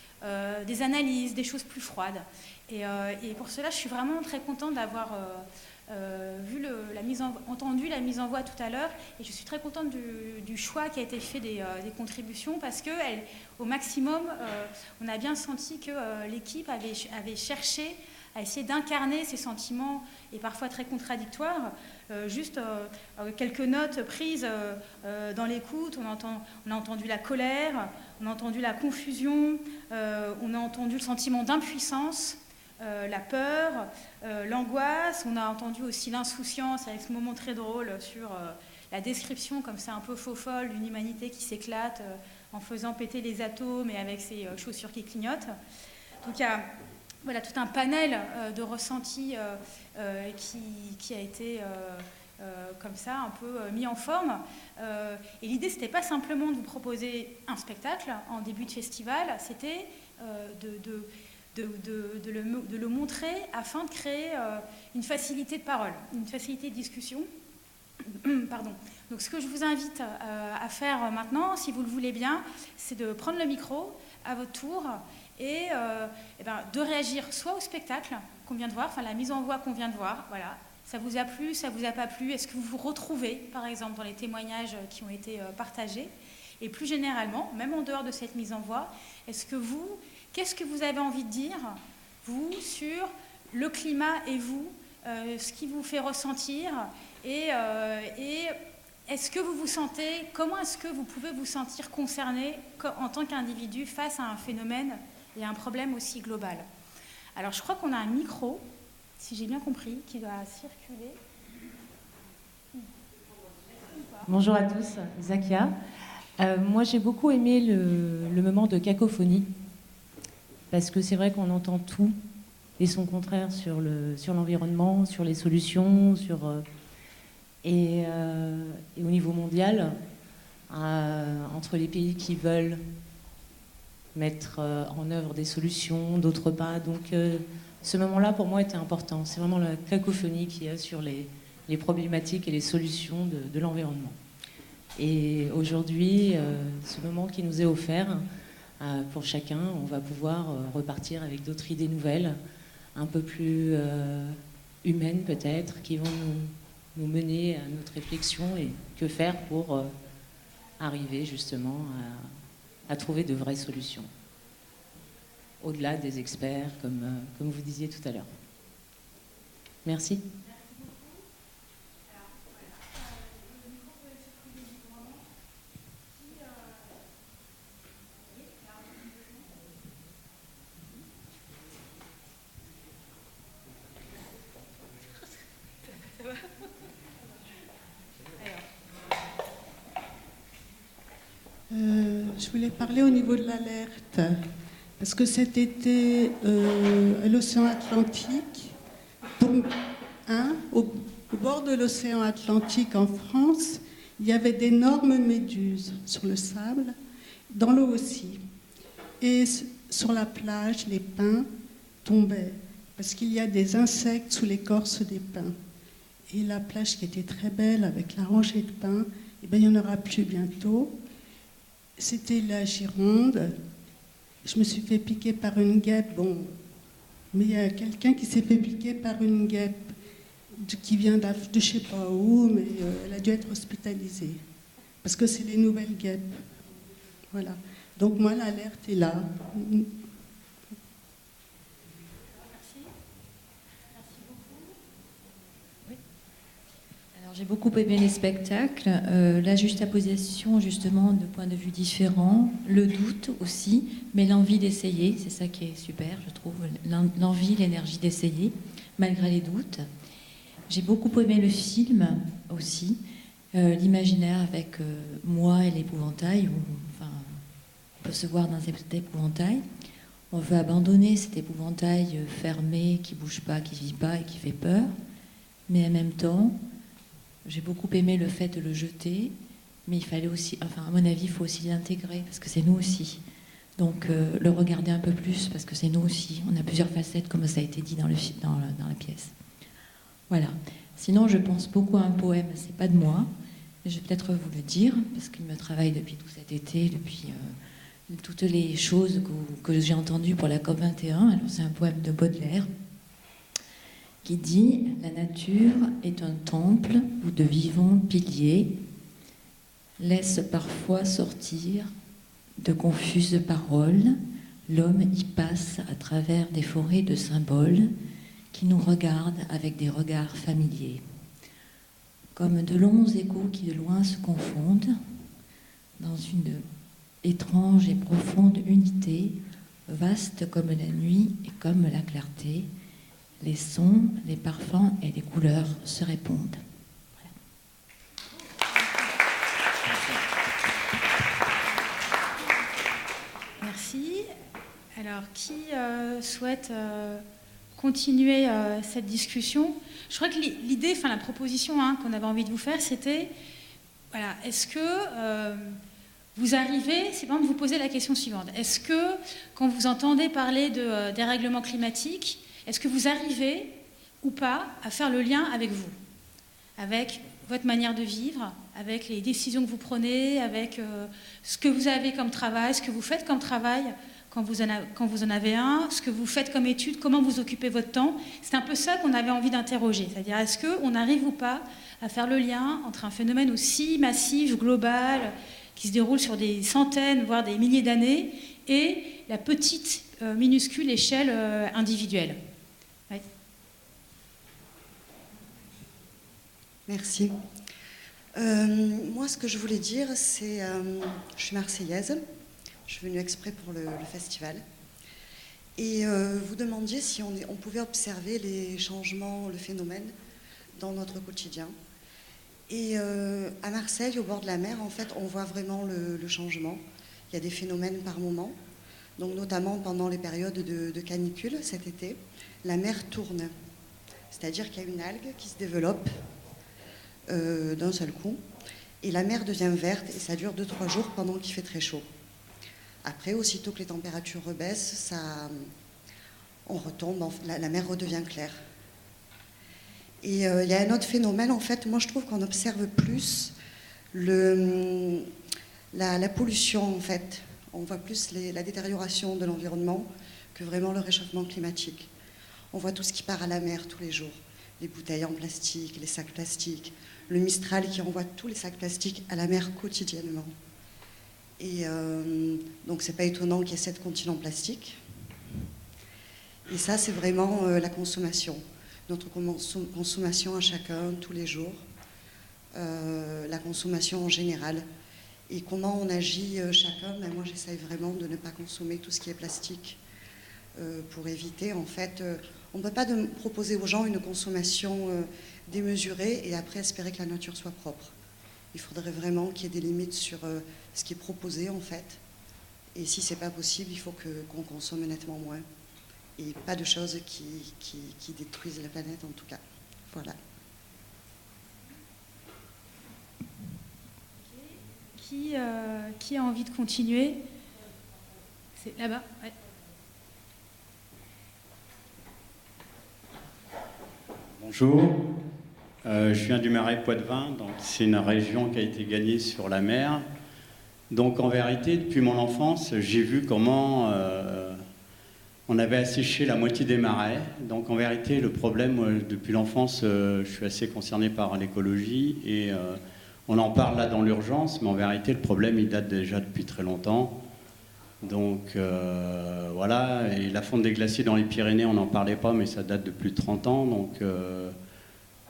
des analyses, des choses plus froides. Et pour cela, je suis vraiment très contente d'avoir entendu la mise en voix tout à l'heure, et je suis très contente du choix qui a été fait des contributions, parce que au maximum, on a bien senti que l'équipe avait cherché à essayer d'incarner ces sentiments, et parfois très contradictoires. Juste quelques notes prises dans l'écoute, on a entendu la colère, on a entendu la confusion, on a entendu le sentiment d'impuissance, la peur, l'angoisse, on a entendu aussi l'insouciance, avec ce moment très drôle sur la description comme ça un peu faux-folle d'une humanité qui s'éclate en faisant péter les atomes et avec ses chaussures qui clignotent. Donc il y a voilà, tout un panel de ressentis qui a été comme ça un peu mis en forme. Et l'idée, c'était pas simplement de vous proposer un spectacle en début de festival, c'était de le montrer afin de créer une facilité de parole, une facilité de discussion. Pardon. Donc ce que je vous invite à faire maintenant, si vous le voulez bien, c'est de prendre le micro à votre tour et de réagir soit au spectacle qu'on vient de voir, enfin la mise en voix qu'on vient de voir, voilà. Ça vous a plu, ça vous a pas plu? Est-ce que vous vous retrouvez, par exemple, dans les témoignages qui ont été partagés? Et plus généralement, même en dehors de cette mise en voix, qu'est-ce que vous avez envie de dire, vous, sur le climat et vous, ce qui vous fait ressentir, et est-ce que vous vous sentez, comment est-ce que vous pouvez vous sentir concerné en tant qu'individu face à un phénomène et à un problème aussi global? Alors je crois qu'on a un micro, si j'ai bien compris, qui doit circuler. Bonjour à tous, Zakia. Moi j'ai beaucoup aimé le moment de cacophonie, parce que c'est vrai qu'on entend tout et son contraire sur l'environnement, sur les solutions, et au niveau mondial, entre les pays qui veulent mettre en œuvre des solutions, d'autres pas. Donc ce moment-là, pour moi, était important. C'est vraiment la cacophonie qu'il y a sur les problématiques et les solutions de l'environnement. Et aujourd'hui, ce moment qui nous est offert, pour chacun, on va pouvoir repartir avec d'autres idées nouvelles, un peu plus humaines peut-être, qui vont nous mener à notre réflexion et que faire pour arriver justement à trouver de vraies solutions, au-delà des experts, comme vous disiez tout à l'heure. Merci. Je voulais parler au niveau de l'alerte, parce que cet été, à l'océan Atlantique, au bord de l'océan Atlantique en France, il y avait d'énormes méduses sur le sable, dans l'eau aussi. Et sur la plage, les pins tombaient, parce qu'il y a des insectes sous l'écorce des pins. Et la plage qui était très belle, avec la rangée de pins, eh bien, il n'y en aura plus bientôt. C'était la Gironde. Je me suis fait piquer par une guêpe. Bon, mais il y a quelqu'un qui s'est fait piquer par une guêpe qui vient de je ne sais pas où, mais elle a dû être hospitalisée. Parce que c'est les nouvelles guêpes. Voilà. Donc moi, l'alerte est là. J'ai beaucoup aimé les spectacles, la juxtaposition justement de points de vue différents, le doute aussi, mais l'envie d'essayer, c'est ça qui est super, je trouve, l'envie, l'énergie d'essayer, malgré les doutes. J'ai beaucoup aimé le film aussi, l'imaginaire avec moi et l'épouvantail, enfin, on peut se voir dans cet épouvantail. On veut abandonner cet épouvantail fermé, qui bouge pas, qui vit pas et qui fait peur, mais en même temps, j'ai beaucoup aimé le fait de le jeter, mais il fallait aussi, enfin à mon avis, il faut aussi l'intégrer, parce que c'est nous aussi. Donc le regarder un peu plus, parce que c'est nous aussi. On a plusieurs facettes, comme ça a été dit dans la pièce. Voilà. Sinon, je pense beaucoup à un poème, c'est pas de moi, mais je vais peut-être vous le dire, parce qu'il me travaille depuis tout cet été, depuis toutes les choses que j'ai entendues pour la COP21. Alors c'est un poème de Baudelaire, qui dit « La nature est un temple où de vivants piliers laissent parfois sortir de confuses paroles. L'homme y passe à travers des forêts de symboles qui nous regardent avec des regards familiers. Comme de longs échos qui de loin se confondent dans une étrange et profonde unité, vaste comme la nuit et comme la clarté, les sons, les parfums et les couleurs se répondent. » Merci. Alors, qui souhaite continuer cette discussion? Je crois que l'idée, enfin la proposition qu'on avait envie de vous faire, c'était, voilà, est-ce que vous arrivez, c'est bon de vous poser la question suivante. Est-ce que, quand vous entendez parler de dérèglement climatique, est-ce que vous arrivez ou pas à faire le lien avec vous, avec votre manière de vivre, avec les décisions que vous prenez, avec ce que vous avez comme travail, ce que vous faites comme travail quand vous en avez un, ce que vous faites comme étude, comment vous occupez votre temps? C'est un peu ça qu'on avait envie d'interroger. C'est-à-dire, est-ce qu'on arrive ou pas à faire le lien entre un phénomène aussi massif, global, qui se déroule sur des centaines, voire des milliers d'années, et la petite, minuscule échelle individuelle? Ouais. Merci. Moi, ce que je voulais dire, c'est... je suis marseillaise. Je suis venue exprès pour le festival. Et vous demandiez si on pouvait observer les changements, le phénomène dans notre quotidien. Et à Marseille, au bord de la mer, en fait, on voit vraiment le changement. Il y a des phénomènes par moment. Donc, notamment pendant les périodes de canicule cet été, la mer tourne. C'est-à-dire qu'il y a une algue qui se développe d'un seul coup. Et la mer devient verte et ça dure 2-3 jours pendant qu'il fait très chaud. Après, aussitôt que les températures rebaissent, on retombe, la mer redevient claire. Et il y a un autre phénomène, en fait, moi je trouve qu'on observe plus la pollution, en fait. On voit plus la détérioration de l'environnement que vraiment le réchauffement climatique. On voit tout ce qui part à la mer tous les jours. Les bouteilles en plastique, les sacs plastiques, le Mistral qui envoie tous les sacs plastiques à la mer quotidiennement. Et donc c'est pas étonnant qu'il y ait 7 continents plastiques. Et ça, c'est vraiment la consommation. Notre consommation à chacun, tous les jours. La consommation en général. Et comment on agit chacun, ben moi j'essaye vraiment de ne pas consommer tout ce qui est plastique pour éviter, en fait, on ne peut pas proposer aux gens une consommation démesurée et après espérer que la nature soit propre. Il faudrait vraiment qu'il y ait des limites sur ce qui est proposé, en fait, Et si c'est pas possible, il faut qu'on consomme nettement moins. Et pas de choses qui détruisent la planète, en tout cas. Voilà. Qui a envie de continuer? C'est là-bas, ouais. Bonjour, je viens du Marais Poitevin, donc c'est une région qui a été gagnée sur la mer. Donc en vérité, depuis mon enfance, j'ai vu comment on avait asséché la moitié des marais. Donc en vérité, le problème, depuis l'enfance, je suis assez concerné par l'écologie et on en parle là dans l'urgence, mais en vérité, le problème, il date déjà depuis très longtemps. Donc voilà, et la fonte des glaciers dans les Pyrénées, on n'en parlait pas, mais ça date de plus de 30 ans. Donc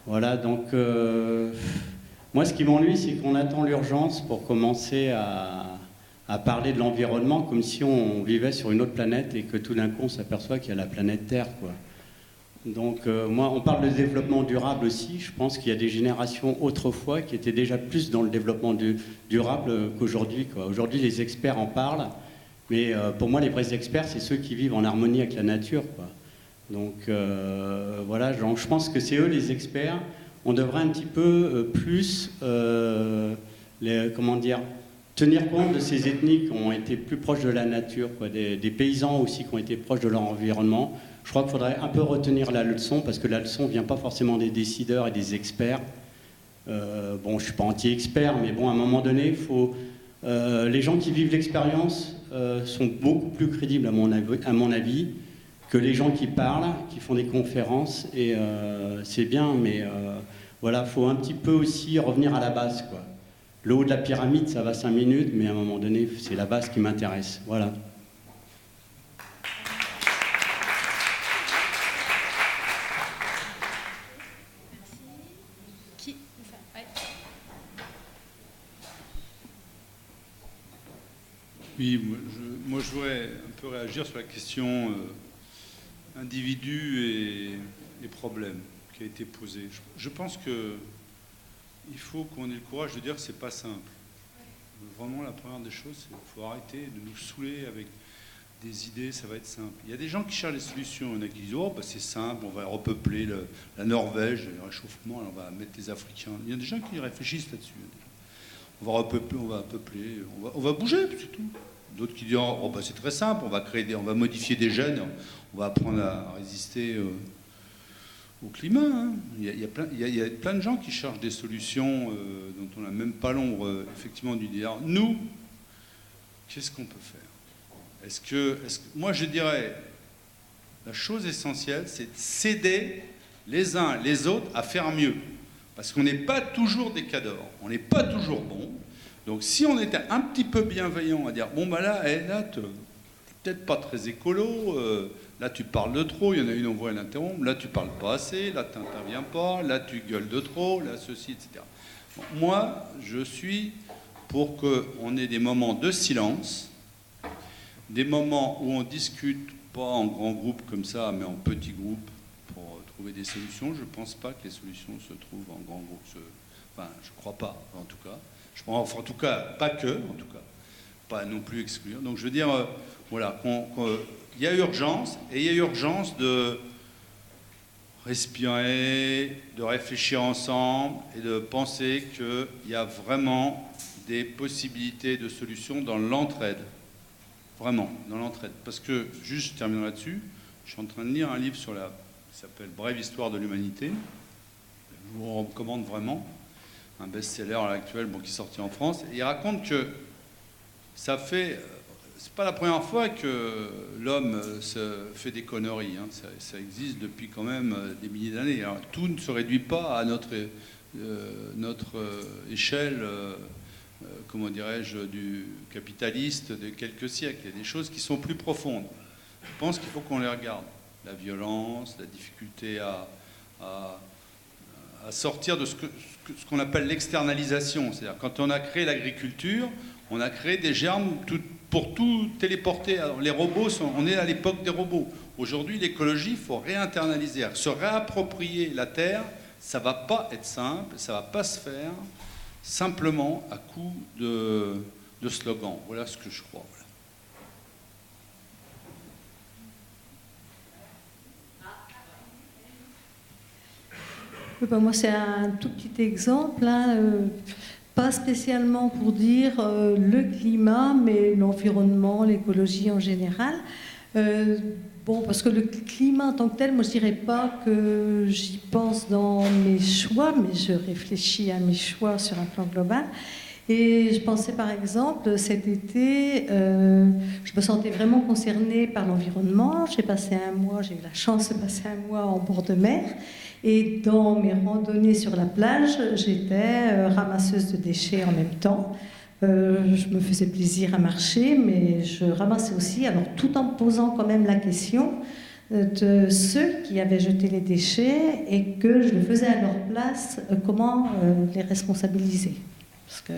voilà, donc moi ce qui m'ennuie, c'est qu'on attend l'urgence pour commencer à parler de l'environnement comme si on vivait sur une autre planète et que tout d'un coup on s'aperçoit qu'il y a la planète Terre, quoi. Donc moi, on parle de développement durable aussi. Je pense qu'il y a des générations autrefois qui étaient déjà plus dans le développement durable qu'aujourd'hui, quoi. Aujourd'hui, les experts en parlent. Mais pour moi, les vrais experts, c'est ceux qui vivent en harmonie avec la nature, quoi. Donc voilà, donc, je pense que c'est eux les experts. On devrait un petit peu plus, comment dire, tenir compte de ces ethnies qui ont été plus proches de la nature, quoi, des paysans aussi qui ont été proches de leur environnement. Je crois qu'il faudrait un peu retenir la leçon, parce que la leçon ne vient pas forcément des décideurs et des experts. Bon, je ne suis pas anti-expert, mais bon, à un moment donné, il faut... les gens qui vivent l'expérience sont beaucoup plus crédibles, à mon avis, que les gens qui parlent, qui font des conférences, et c'est bien, mais voilà, il faut un petit peu aussi revenir à la base, quoi. Le haut de la pyramide, ça va 5 minutes, mais à un moment donné, c'est la base qui m'intéresse. Voilà. Oui, moi je voudrais un peu réagir sur la question individu et problème qui a été posée. Je pense qu'il faut qu'on ait le courage de dire que c'est pas simple. Vraiment, la première des choses, c'est qu'il faut arrêter de nous saouler avec des idées, ça va être simple. Il y a des gens qui cherchent des solutions. Il y en a qui disent, oh, bah, c'est simple, on va repeupler la Norvège, le réchauffement, on va mettre des Africains. Il y a des gens qui réfléchissent là-dessus. On va repeupler, on va bouger, c'est tout. D'autres qui disent, oh, bah, c'est très simple, on va modifier des gènes, on va apprendre à résister au climat. Hein. Il y a plein de gens qui cherchent des solutions dont on n'a même pas l'ombre, effectivement, du dire. Nous, qu'est-ce qu'on peut faire? Moi, je dirais, la chose essentielle, c'est de s'aider les uns les autres à faire mieux. Parce qu'on n'est pas toujours des cadors, on n'est pas toujours bon. Donc si on était un petit peu bienveillant à dire, bon bah là tu n'es peut-être pas très écolo, là tu parles de trop, il y en a une, on voit l'interrompre, là tu parles pas assez, là tu n'interviens pas, là tu gueules de trop, là ceci, etc. Bon, moi, je suis pour qu'on ait des moments de silence, des moments où on discute, pas en grand groupe comme ça, mais en petit groupe, pour trouver des solutions. Je ne pense pas que les solutions se trouvent en grand groupe. Enfin, je ne crois pas, en tout cas. Enfin, en tout cas, pas que, en tout cas. Pas non plus exclure. Donc, je veux dire, voilà, il y a urgence, et il y a urgence de respirer, de réfléchir ensemble, et de penser qu'il y a vraiment des possibilités de solutions dans l'entraide. Vraiment, dans l'entraide. Parce que, juste, je termine là-dessus, je suis en train de lire un livre qui s'appelle « Brève histoire de l'humanité ». Je vous recommande vraiment. Un best-seller à l'actuel, qui est sorti en France. Et il raconte que ça fait... C'est pas la première fois que l'homme se fait des conneries. Hein. Ça existe depuis quand même des milliers d'années. Alors, tout ne se réduit pas à notre échelle, comment dirais-je, du capitaliste de quelques siècles. Il y a des choses qui sont plus profondes. Je pense qu'il faut qu'on les regarde. La violence, la difficulté à sortir de ce qu'on appelle l'externalisation. C'est-à-dire, quand on a créé l'agriculture, on a créé des germes pour tout téléporter. Alors, les robots, on est à l'époque des robots. Aujourd'hui, l'écologie, il faut réinternaliser. Se réapproprier la terre, ça ne va pas être simple, ça ne va pas se faire simplement à coup de slogans. Voilà ce que je crois. Voilà. Moi, c'est un tout petit exemple, hein, pas spécialement pour dire le climat, mais l'environnement, l'écologie en général. Parce que le climat en tant que tel, moi je dirais pas que j'y pense dans mes choix, mais je réfléchis à mes choix sur un plan global. Et je pensais par exemple, cet été, je me sentais vraiment concernée par l'environnement. J'ai eu la chance de passer un mois en bord de mer. Et dans mes randonnées sur la plage, j'étais ramasseuse de déchets en même temps. Je me faisais plaisir à marcher, mais je ramassais aussi, alors tout en posant quand même la question de ceux qui avaient jeté les déchets et que je le faisais à leur place, comment les responsabiliser. Parce que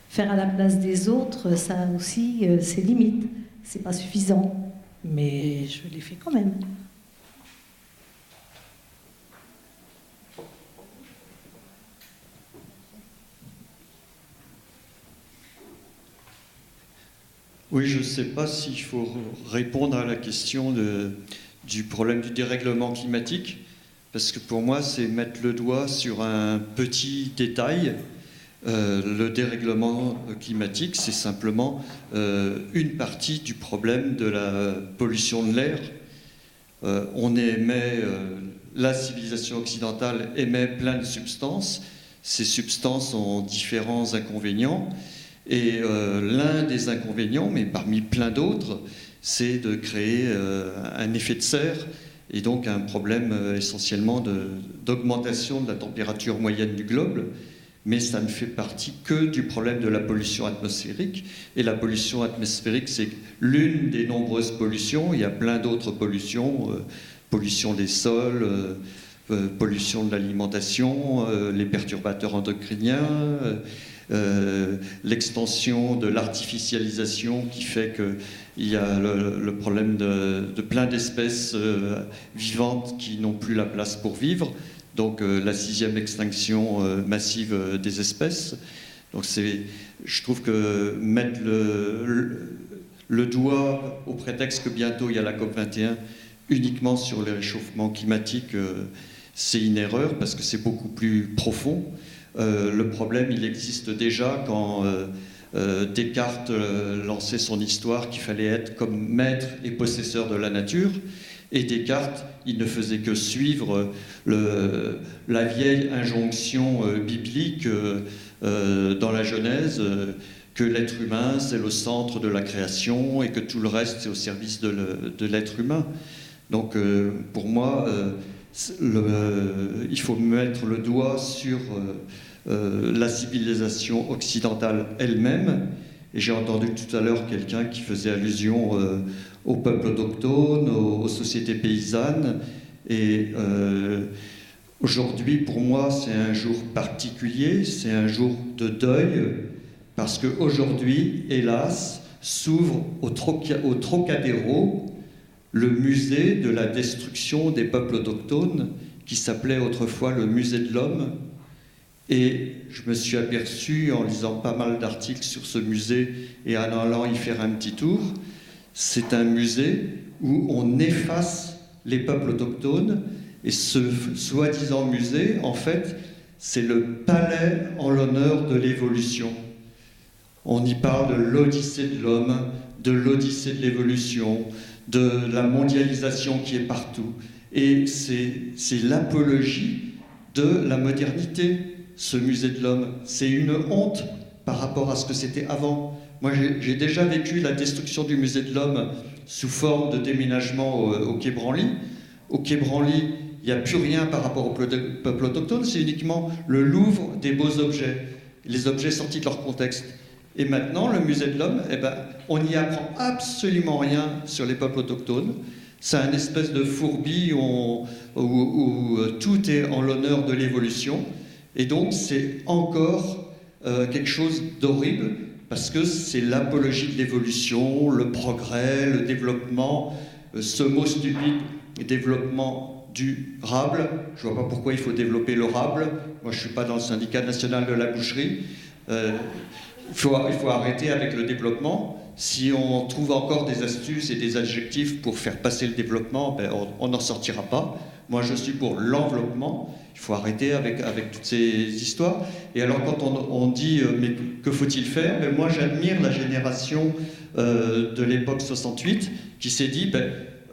faire à la place des autres, ça a aussi ses limites. C'est pas suffisant, mais je l'ai fait quand même. Oui, je ne sais pas s'il faut répondre à la question du problème du dérèglement climatique, parce que pour moi, c'est mettre le doigt sur un petit détail. Le dérèglement climatique, c'est simplement une partie du problème de la pollution de l'air. La civilisation occidentale émet plein de substances. Ces substances ont différents inconvénients. Et l'un des inconvénients, mais parmi plein d'autres, c'est de créer un effet de serre et donc un problème essentiellement d'augmentation de la température moyenne du globe. Mais ça ne fait partie que du problème de la pollution atmosphérique. Et la pollution atmosphérique, c'est l'une des nombreuses pollutions. Il y a plein d'autres pollutions, pollution des sols, pollution de l'alimentation, les perturbateurs endocriniens, l'extension de l'artificialisation qui fait qu'il y a le problème de plein d'espèces vivantes qui n'ont plus la place pour vivre. Donc la 6e extinction massive des espèces. Donc je trouve que mettre le doigt au prétexte que bientôt il y a la COP21 uniquement sur les réchauffements climatiques, c'est une erreur parce que c'est beaucoup plus profond. Le problème, il existe déjà quand Descartes lançait son histoire qu'il fallait être comme maître et possesseur de la nature. Et Descartes, il ne faisait que suivre la vieille injonction biblique dans la Genèse, que l'être humain, c'est le centre de la création et que tout le reste, c'est au service de l'être humain. Donc, pour moi, il faut mettre le doigt sur la civilisation occidentale elle-même. Et j'ai entendu tout à l'heure quelqu'un qui faisait allusion aux peuples autochtones, aux sociétés paysannes. Et aujourd'hui, pour moi, c'est un jour particulier, c'est un jour de deuil, parce qu'aujourd'hui, hélas, s'ouvre au Trocadéro le musée de la destruction des peuples autochtones, qui s'appelait autrefois le musée de l'homme. Et je me suis aperçu, en lisant pas mal d'articles sur ce musée et en allant y faire un petit tour, c'est un musée où on efface les peuples autochtones. Et ce soi-disant musée, en fait, c'est le palais en l'honneur de l'évolution. On y parle de l'odyssée de l'homme, de l'odyssée de l'évolution, de la mondialisation qui est partout. Et c'est l'apologie de la modernité, ce musée de l'homme. C'est une honte par rapport à ce que c'était avant. Moi, j'ai déjà vécu la destruction du musée de l'homme sous forme de déménagement au Quai Branly. Au Quai Branly, il n'y a plus rien par rapport au peuple autochtone, c'est uniquement le Louvre des beaux objets, les objets sortis de leur contexte. Et maintenant, le musée de l'homme, on n'y apprend absolument rien sur les peuples autochtones. C'est un espèce de fourbi où tout est en l'honneur de l'évolution. Et donc, c'est encore quelque chose d'horrible, parce que c'est l'apologie de l'évolution, le progrès, le développement, ce mot stupide, développement durable. Je ne vois pas pourquoi il faut développer le rable. Moi, je ne suis pas dans le syndicat national de la boucherie. Il faut arrêter avec le développement. Si on trouve encore des astuces et des adjectifs pour faire passer le développement, on n'en sortira pas. Moi, je suis pour l'enveloppement. Il faut arrêter avec toutes ces histoires. Et alors, quand on dit mais que faut-il faire, ben, moi, j'admire la génération de l'époque 68 qui s'est dit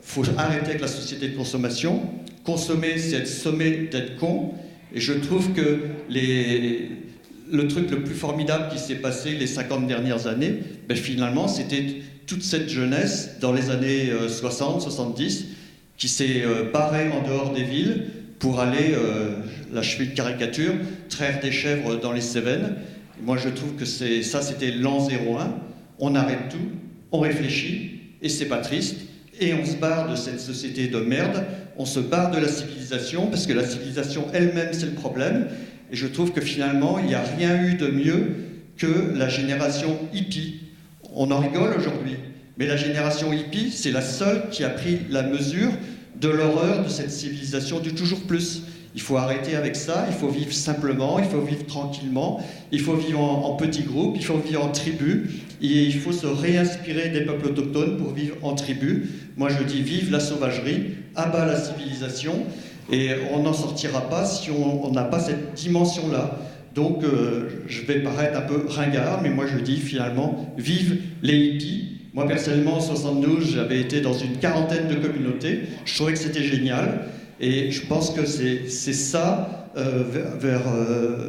faut arrêter avec la société de consommation. Consommer, c'est être sommé d'être con. Et je trouve que le truc le plus formidable qui s'est passé les 50 dernières années, ben, finalement, c'était toute cette jeunesse dans les années 60, 70 qui s'est barrée en dehors des villes pour aller, là je fais une caricature, traire des chèvres dans les Cévennes. Et moi je trouve que ça c'était l'an 01, on arrête tout, on réfléchit, et c'est pas triste, et on se barre de cette société de merde, on se barre de la civilisation, parce que la civilisation elle-même c'est le problème, et je trouve que finalement il n'y a rien eu de mieux que la génération hippie. On en rigole aujourd'hui, mais la génération hippie, c'est la seule qui a pris la mesure de l'horreur de cette civilisation du toujours plus. Il faut arrêter avec ça, il faut vivre simplement, il faut vivre tranquillement, il faut vivre en petits groupes, il faut vivre en tribu, et il faut se réinspirer des peuples autochtones pour vivre en tribu. Moi je dis vive la sauvagerie, abat la civilisation, et on n'en sortira pas si on n'a pas cette dimension-là. Donc je vais paraître un peu ringard, mais moi je dis finalement vive les hippies. Moi personnellement en 72 j'avais été dans une quarantaine de communautés, je trouvais que c'était génial. Et je pense que c'est ça,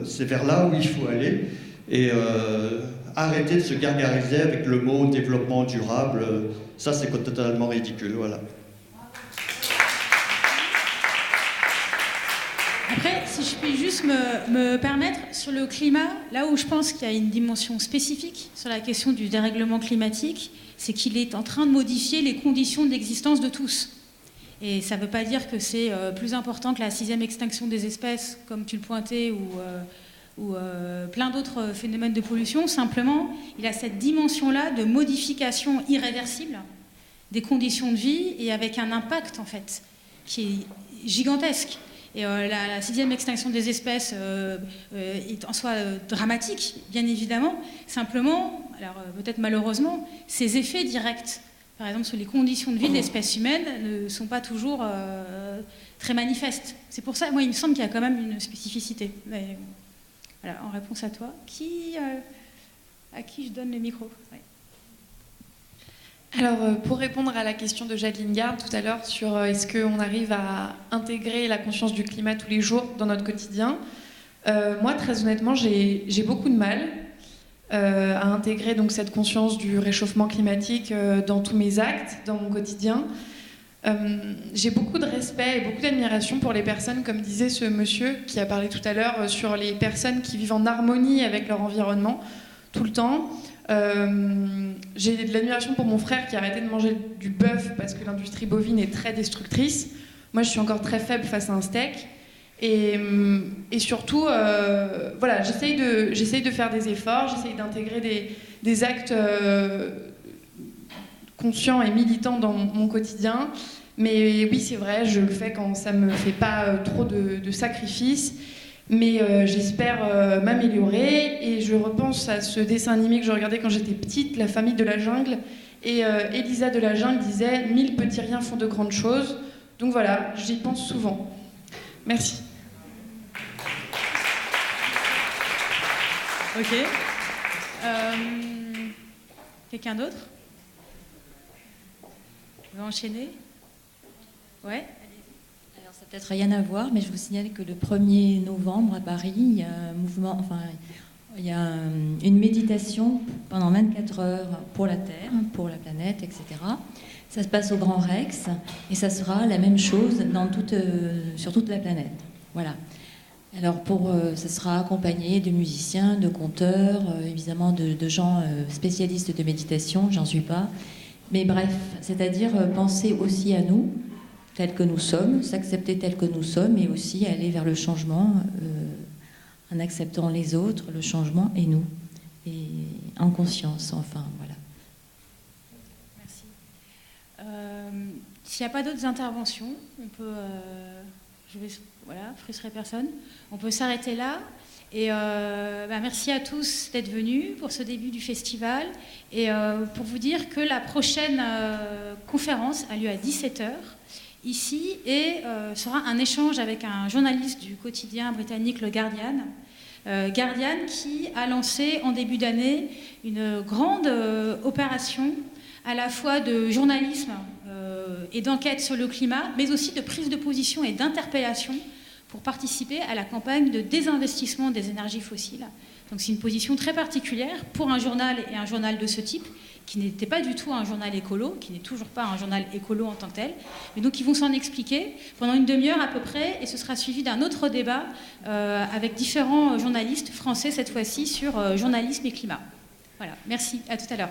c'est vers là où il faut aller. Et arrêter de se gargariser avec le mot développement durable, ça c'est totalement ridicule. Voilà. Après, si je puis juste me permettre, sur le climat, là où je pense qu'il y a une dimension spécifique sur la question du dérèglement climatique, c'est qu'il est en train de modifier les conditions d'existence de tous. Et ça ne veut pas dire que c'est plus important que la 6e extinction des espèces, comme tu le pointais, ou plein d'autres phénomènes de pollution. Simplement, il a cette dimension-là de modification irréversible des conditions de vie et avec un impact, en fait, qui est gigantesque. Et la 6e extinction des espèces est en soi dramatique, bien évidemment. Simplement, alors peut-être malheureusement, ses effets directs, par exemple sur les conditions de vie de l'espèce humaine, ne sont pas toujours très manifestes. C'est pour ça, moi, il me semble qu'il y a quand même une spécificité. Mais, voilà, en réponse à toi, à qui je donne le micro? Ouais. Alors, pour répondre à la question de Jade Lingard tout à l'heure sur est-ce qu'on arrive à intégrer la conscience du climat tous les jours dans notre quotidien, moi, très honnêtement, j'ai beaucoup de mal à intégrer donc, cette conscience du réchauffement climatique dans tous mes actes, dans mon quotidien. J'ai beaucoup de respect et beaucoup d'admiration pour les personnes, comme disait ce monsieur qui a parlé tout à l'heure, sur les personnes qui vivent en harmonie avec leur environnement tout le temps. J'ai de l'admiration pour mon frère qui a arrêté de manger du bœuf parce que l'industrie bovine est très destructrice. Moi, je suis encore très faible face à un steak. Et surtout, voilà, j'essaye de faire des efforts, j'essaye d'intégrer des actes conscients et militants dans mon quotidien. Mais oui, c'est vrai, je le fais quand ça me fait pas trop de sacrifices. Mais j'espère m'améliorer, et je repense à ce dessin animé que je regardais quand j'étais petite, La famille de la jungle, et Elisa de la jungle disait « 1000 petits riens font de grandes choses ». Donc voilà, j'y pense souvent. Merci. Ok. Quelqu'un d'autre? On va enchaîner? Ouais. Alors, ça n'a peut-être rien à voir, mais je vous signale que le 1er novembre à Paris, il y a un mouvement, enfin, il y a une méditation pendant 24 heures pour la Terre, pour la planète, etc. Ça se passe au Grand Rex, et ça sera la même chose sur toute la planète. Voilà. Alors, ça sera accompagné de musiciens, de conteurs, évidemment de gens spécialistes de méditation, j'en suis pas. Mais bref, c'est-à-dire penser aussi à nous, tels que nous sommes, s'accepter tels que nous sommes, et aussi aller vers le changement en acceptant les autres, le changement et nous, et en conscience, enfin, voilà. Merci. S'il n'y a pas d'autres interventions, on peut, frustrer personne, on peut s'arrêter là. Et merci à tous d'être venus pour ce début du festival, et pour vous dire que la prochaine conférence a lieu à 17h. ici et sera un échange avec un journaliste du quotidien britannique Le Guardian. Guardian qui a lancé en début d'année une grande opération à la fois de journalisme et d'enquête sur le climat, mais aussi de prise de position et d'interpellation pour participer à la campagne de désinvestissement des énergies fossiles. Donc c'est une position très particulière pour un journal et un journal de ce type, qui n'était pas du tout un journal écolo, qui n'est toujours pas un journal écolo en tant que tel. Mais donc ils vont s'en expliquer pendant une demi-heure à peu près, et ce sera suivi d'un autre débat avec différents journalistes français cette fois-ci sur journalisme et climat. Voilà, merci, à tout à l'heure.